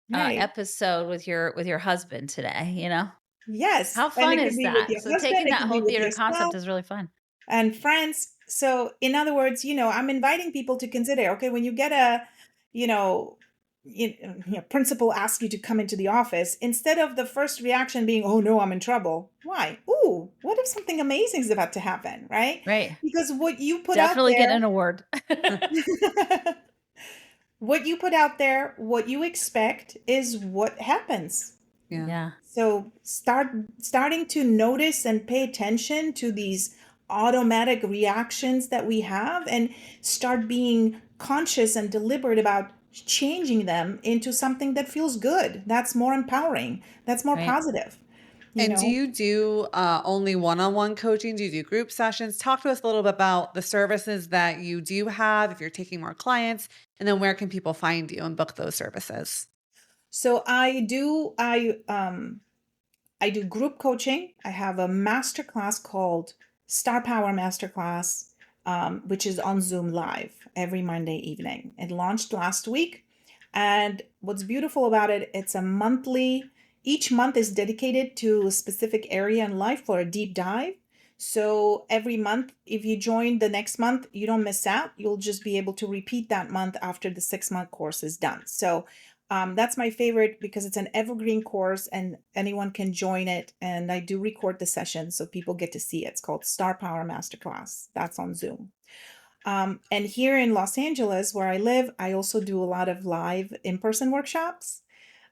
E: Right.
C: episode with your husband today, you know?
E: Yes.
C: How
E: And
C: fun
E: it could
C: is
E: be with
C: that?
E: your
C: So
E: husband,
C: taking
E: it
C: that
E: could be
C: whole
E: with
C: theater
E: yourself
C: concept is really fun.
E: and friends. So in other words, I'm inviting people to consider, okay, when you get a, you know, principal asks you to come into the office, instead of the first reaction being, oh no, I'm in trouble. Why? Ooh, what if something amazing is about to happen, right?
C: Right.
E: Because what you put
C: Definitely
E: out
C: get
E: there,
C: an award.
E: what you put out there, what you expect is what happens.
C: Yeah.
E: So starting to notice and pay attention to these automatic reactions that we have, and start being conscious and deliberate about changing them into something that feels good, that's more empowering, that's more
C: Right.
E: positive.
D: And do you do only one-on-one coaching? Do you do group sessions? Talk to us a little bit about the services that you do have, if you're taking more clients, and then where can people find you and book those services?
E: So I do group coaching. I have a masterclass called Star Power Masterclass, which is on Zoom Live every Monday evening. It launched last week. And what's beautiful about it, it's a monthly, each month is dedicated to a specific area in life for a deep dive. So every month, if you join the next month, you don't miss out. You'll just be able to repeat that month after the 6-month course is done. So that's my favorite because it's an evergreen course and anyone can join it. And I do record the session so people get to see it. It's called Star Power Masterclass. That's on Zoom. And here in Los Angeles, where I live, I also do a lot of live in-person workshops.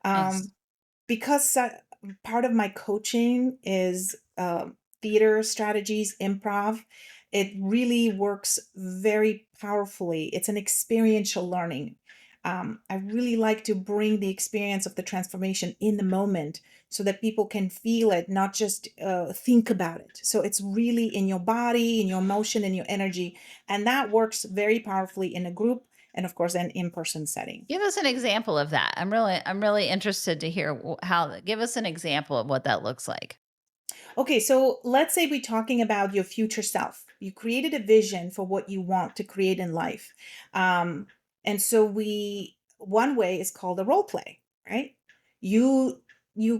C: Nice.
E: Because part of my coaching is theater strategies, improv. It really works very powerfully. It's an experiential learning. I really like to bring the experience of the transformation in the moment so that people can feel it, not just think about it. So it's really in your body, in your emotion, in your energy. And that works very powerfully in a group and, of course, an in-person setting.
C: Give us an example of that. I'm really interested to hear give us an example of what that looks like.
E: Okay, so let's say we're talking about your future self. You created a vision for what you want to create in life. And so one way is called a role play, right? You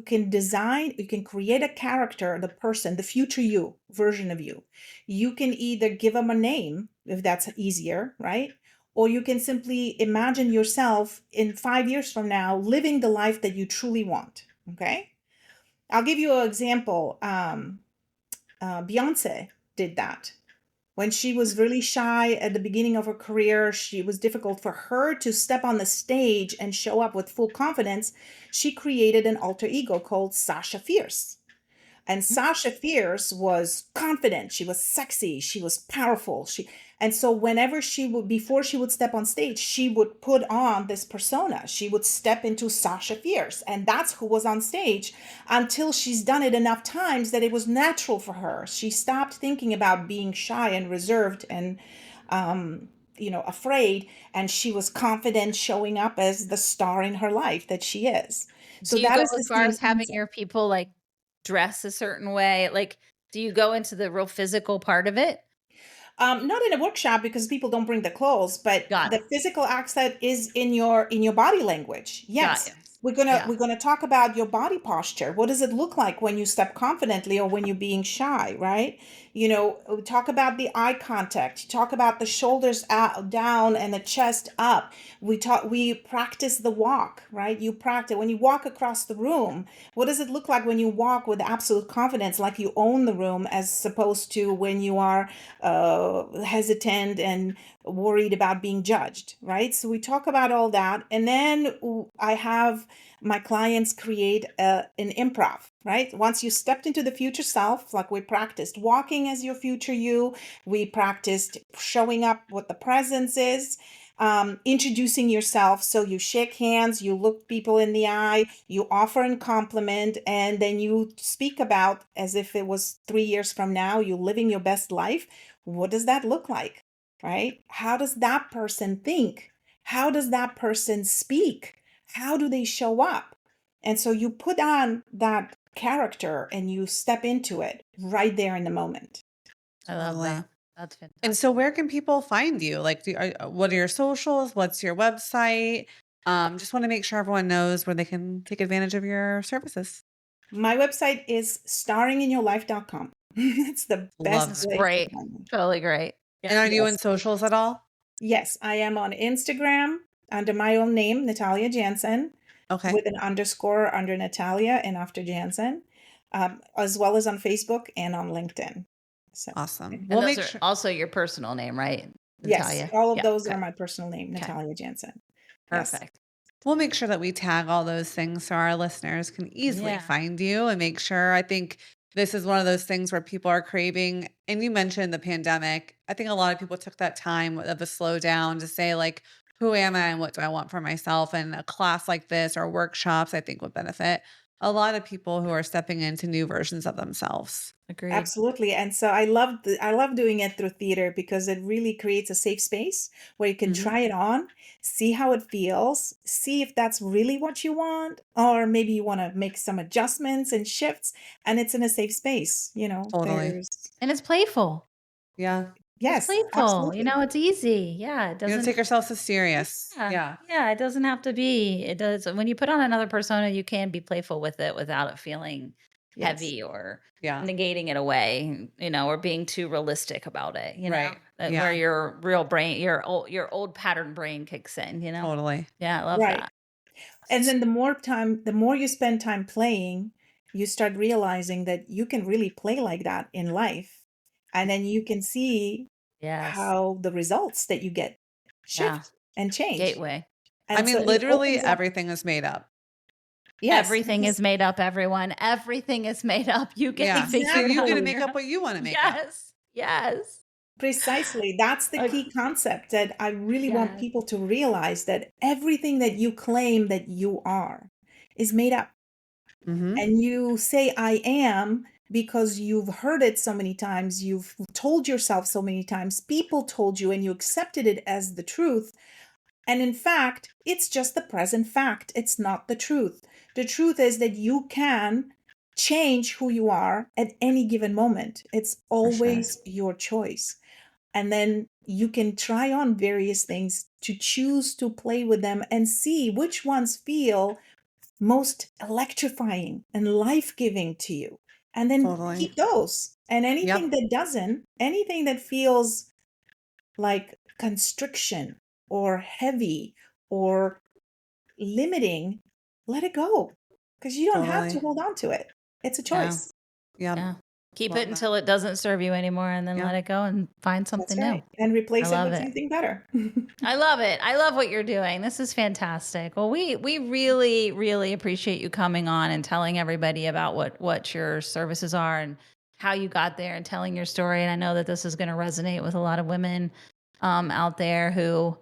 E: can design, you can create a character, the person, the future you, version of you. You can either give them a name, if that's easier, right? Or you can simply imagine yourself in 5 years from now living the life that you truly want, okay? I'll give you an example. Beyonce did that. When she was really shy at the beginning of her career, it was difficult for her to step on the stage and show up with full confidence. She created an alter ego called Sasha Fierce. And Sasha Fierce was confident. She was sexy. She was powerful. And so whenever before she would step on stage, she would put on this persona. She would step into Sasha Fierce. And that's who was on stage until she's done it enough times that it was natural for her. She stopped thinking about being shy and reserved and, afraid. And she was confident showing up as the star in her life that she is. So
C: do you
E: that
C: go
E: is
C: as far as having your people like dress a certain way? Like, do you go into the real physical part of it?
E: Not in a workshop because people don't bring the clothes, but the physical accent is in your body language. Yes. We're gonna talk about your body posture. What does it look like when you step confidently or when you're being shy, right? We talk about the eye contact. Talk about the shoulders out, down and the chest up. We practice the walk, right? You practice when you walk across the room. What does it look like when you walk with absolute confidence, like you own the room, as opposed to when you are hesitant and worried about being judged, right? So we talk about all that. And then I have my clients create an improv, right? Once you stepped into the future self, like we practiced walking as your future you, we practiced showing up what the presence is, introducing yourself. So you shake hands, you look people in the eye, you offer a compliment, and then you speak about as if it was 3 years from now, you living your best life. What does that look like? Right? How does that person think? How does that person speak? How do they show up? And so you put on that character and you step into it right there in the moment.
C: I love that. That's fantastic.
D: And so where can people find you? Like, what are your socials? What's your website? Just want to make sure everyone knows where they can take advantage of your services.
E: My website is starringinyourlife.com. It's the best way.
C: Great. Totally great.
D: And are you in socials at all?
E: Yes, I am on Instagram under my own name, Natalia Jansen, with an underscore under Natalia and after Jansen, as well as on Facebook and on LinkedIn. So,
D: awesome.
C: We'll make sure also your personal name, right? Natalia?
E: Yes, all of those are my personal name, Natalia Jansen.
C: Perfect.
E: Yes.
D: We'll make sure that we tag all those things so our listeners can easily find you and make sure. I think this is one of those things where people are craving, and you mentioned the pandemic. I think a lot of people took that time of a slowdown to say, like, who am I and what do I want for myself? And a class like this or workshops, I think, would benefit a lot of people who are stepping into new versions of themselves.
C: Agreed.
E: Absolutely. And so I love doing it through theater because it really creates a safe space where you can try it on, see how it feels, see if that's really what you want, or maybe you want to make some adjustments and shifts, and it's in a safe space,
D: Totally.
C: And it's playful.
D: Yeah.
E: Yes.
C: It's playful.
E: Absolutely.
C: It's easy. Yeah. It doesn't
D: You don't take yourself so serious.
C: Yeah. It doesn't have to be. It does. When you put on another persona, you can be playful with it without it feeling heavy or negating it away, or being too realistic about it,
D: right.
C: Where your real brain, your old pattern brain kicks in,
D: Totally.
C: Yeah, I love that.
E: And then the more you spend time playing, you start realizing that you can really play like that in life. And then you can see how the results that you get shift and change.
C: Gateway.
E: And so
D: literally everything is made up.
E: Yes.
C: Everything is made up, everyone. Everything is made up. You get to figure
D: So
C: it
D: you
C: out.
D: get to make up what you want to make up.
C: Yes.
E: Precisely. That's the key concept that I really want people to realize, that everything that you claim that you are is made up. And you say, I am, because you've heard it so many times. You've told yourself so many times. People told you and you accepted it as the truth. And in fact, it's just the present fact. It's not the truth. The truth is that you can change who you are at any given moment. It's always your choice. And then you can try on various things to choose to play with them and see which ones feel most electrifying and life-giving to you. And then keep those. And anything that doesn't, anything that feels like constriction or heavy or limiting, let it go. Because you don't have to hold on to it. It's a choice.
C: Yeah. Keep it until it doesn't serve you anymore, and then let it go and find something new.
E: And replace it with something better.
C: I love it. I love what you're doing. This is fantastic. Well, we really, really appreciate you coming on and telling everybody about what your services are and how you got there and telling your story. And I know that this is going to resonate with a lot of women out there who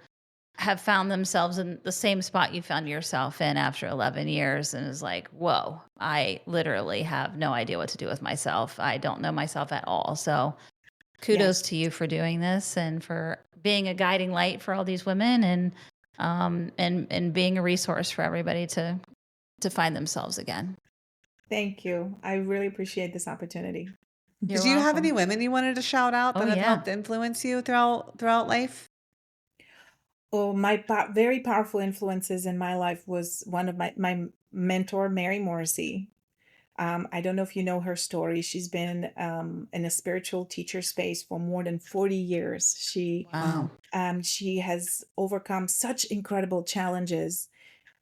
C: have found themselves in the same spot you found yourself in after 11 years and is like, whoa, I literally have no idea what to do with myself. I don't know myself at all. So kudos to you for doing this and for being a guiding light for all these women and being a resource for everybody to find themselves again.
E: Thank you. I really appreciate this opportunity.
D: Did you have any women you wanted to shout out that have helped influence you throughout life?
E: very powerful influences in my life was one of my mentor, Mary Morrissey. I don't know if you know her story. She's been in a spiritual teacher space for more than 40 years.
C: Wow.
E: She has overcome such incredible challenges.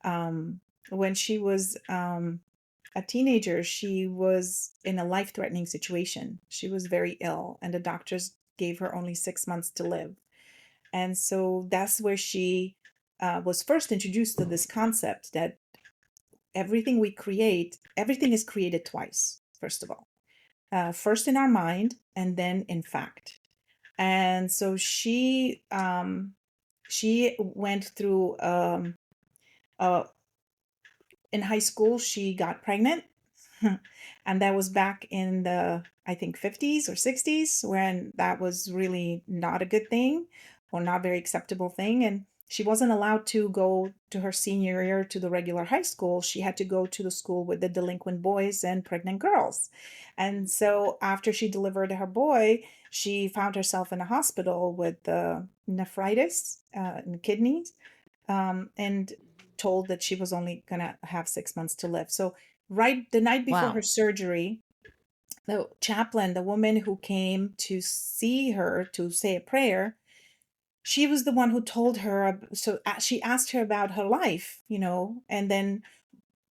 E: When she was a teenager, she was in a life-threatening situation. She was very ill, and the doctors gave her only 6 months to live. And so that's where she was first introduced to this concept that everything is created twice, first of all. First in our mind, and then in fact. And so she went through in high school, she got pregnant. And that was back in the, I think, 50s or 60s, when that was really not a good thing or not very acceptable thing. And she wasn't allowed to go to her senior year to the regular high school. She had to go to the school with the delinquent boys and pregnant girls. And so after she delivered her boy, she found herself in a hospital with nephritis in the kidneys, and told that she was only going to have 6 months to live. So right the night before her surgery, the chaplain, the woman who came to see her to say a prayer, she was the one who told her. So she asked her about her life, and then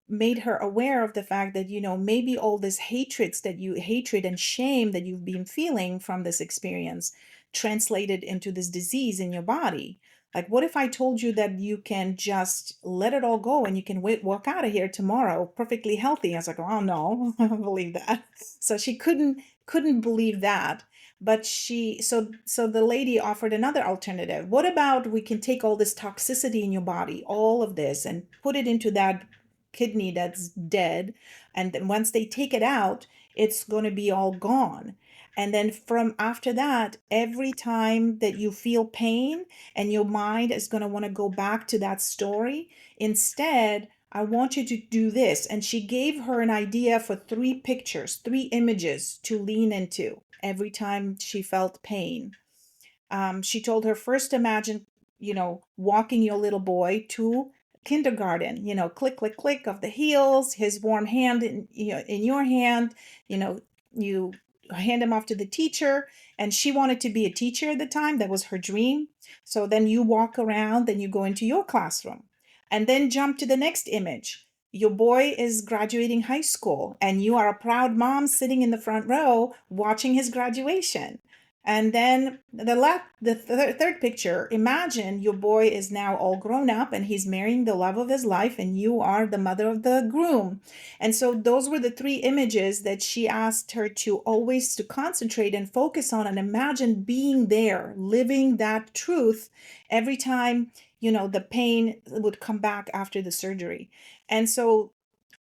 E: made her aware of the fact that, maybe all this hatred and shame that you've been feeling from this experience translated into this disease in your body. Like, what if I told you that you can just let it all go and you can walk out of here tomorrow perfectly healthy? I was like, oh no, I don't believe that. So she couldn't believe that. But so the lady offered another alternative. What about we can take all this toxicity in your body, all of this, and put it into that kidney that's dead, and then once they take it out, it's going to be all gone. And then from after that, every time that you feel pain and your mind is going to want to go back to that story, instead, I want you to do this. And she gave her an idea for 3 pictures, 3 images to lean into every time she felt pain. She told her, first imagine, walking your little boy to kindergarten, click, click, click of the heels, his warm hand in your hand, you hand him off to the teacher. And she wanted to be a teacher at the time. That was her dream. So then you walk around, then you go into your classroom, and then jump to the next image. Your boy is graduating high school, and you are a proud mom sitting in the front row watching his graduation. And then the third picture, imagine your boy is now all grown up and he's marrying the love of his life, and you are the mother of the groom. And so those were the 3 images that she asked her to always to concentrate and focus on, and imagine being there, living that truth every time, the pain would come back after the surgery. And so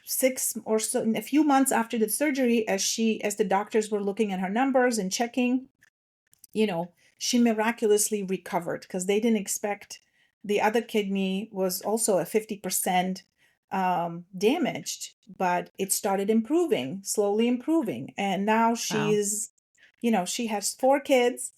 E: 6 or so, a few months after the surgery, as the doctors were looking at her numbers and checking, she miraculously recovered, because they didn't expect. The other kidney was also a 50% damaged, but it started slowly improving. And now she's, she has 4 kids.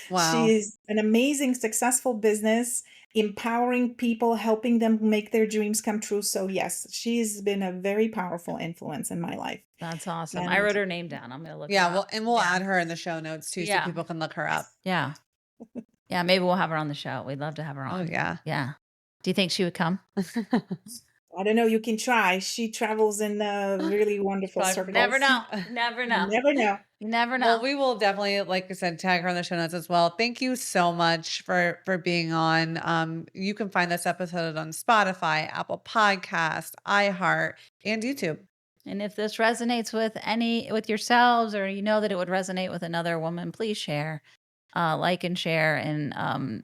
D: Wow.
E: She's an amazing, successful business, empowering people, helping them make their dreams come true. So yes, she's been a very powerful influence in my life.
C: That's awesome. I wrote her name down. I'm going to look her
D: Yeah,
C: up.
D: we'll add her in the show notes too, so people can look her up.
C: Yeah. Yeah, maybe we'll have her on the show. We'd love to have her on.
D: Oh, yeah.
C: Yeah. Do you think she would come?
E: I don't know. You can try. She travels in really wonderful circles.
C: Never know. Never know.
E: Never know.
C: You never know.
D: Well, we will definitely, like I said, tag her in the show notes as well. Thank you so much for being on. You can find this episode on Spotify, Apple Podcasts, iHeart, and YouTube.
C: And if this resonates with yourselves, or that it would resonate with another woman, please share, like and share, and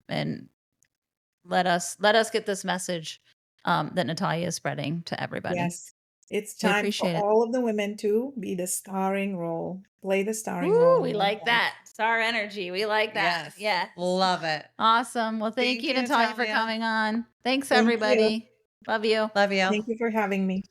C: let us get this message that Natalia is spreading to everybody.
E: Yes, it's time for all of the women to be the starring role, play the starring role.
C: We like that. Star energy. We like that.
D: Yes.
C: Yeah.
D: Love it.
C: Awesome. Well, thank you, Natalia, for coming on. Thanks, everybody. Love you.
D: Love you.
E: Thank you for having me.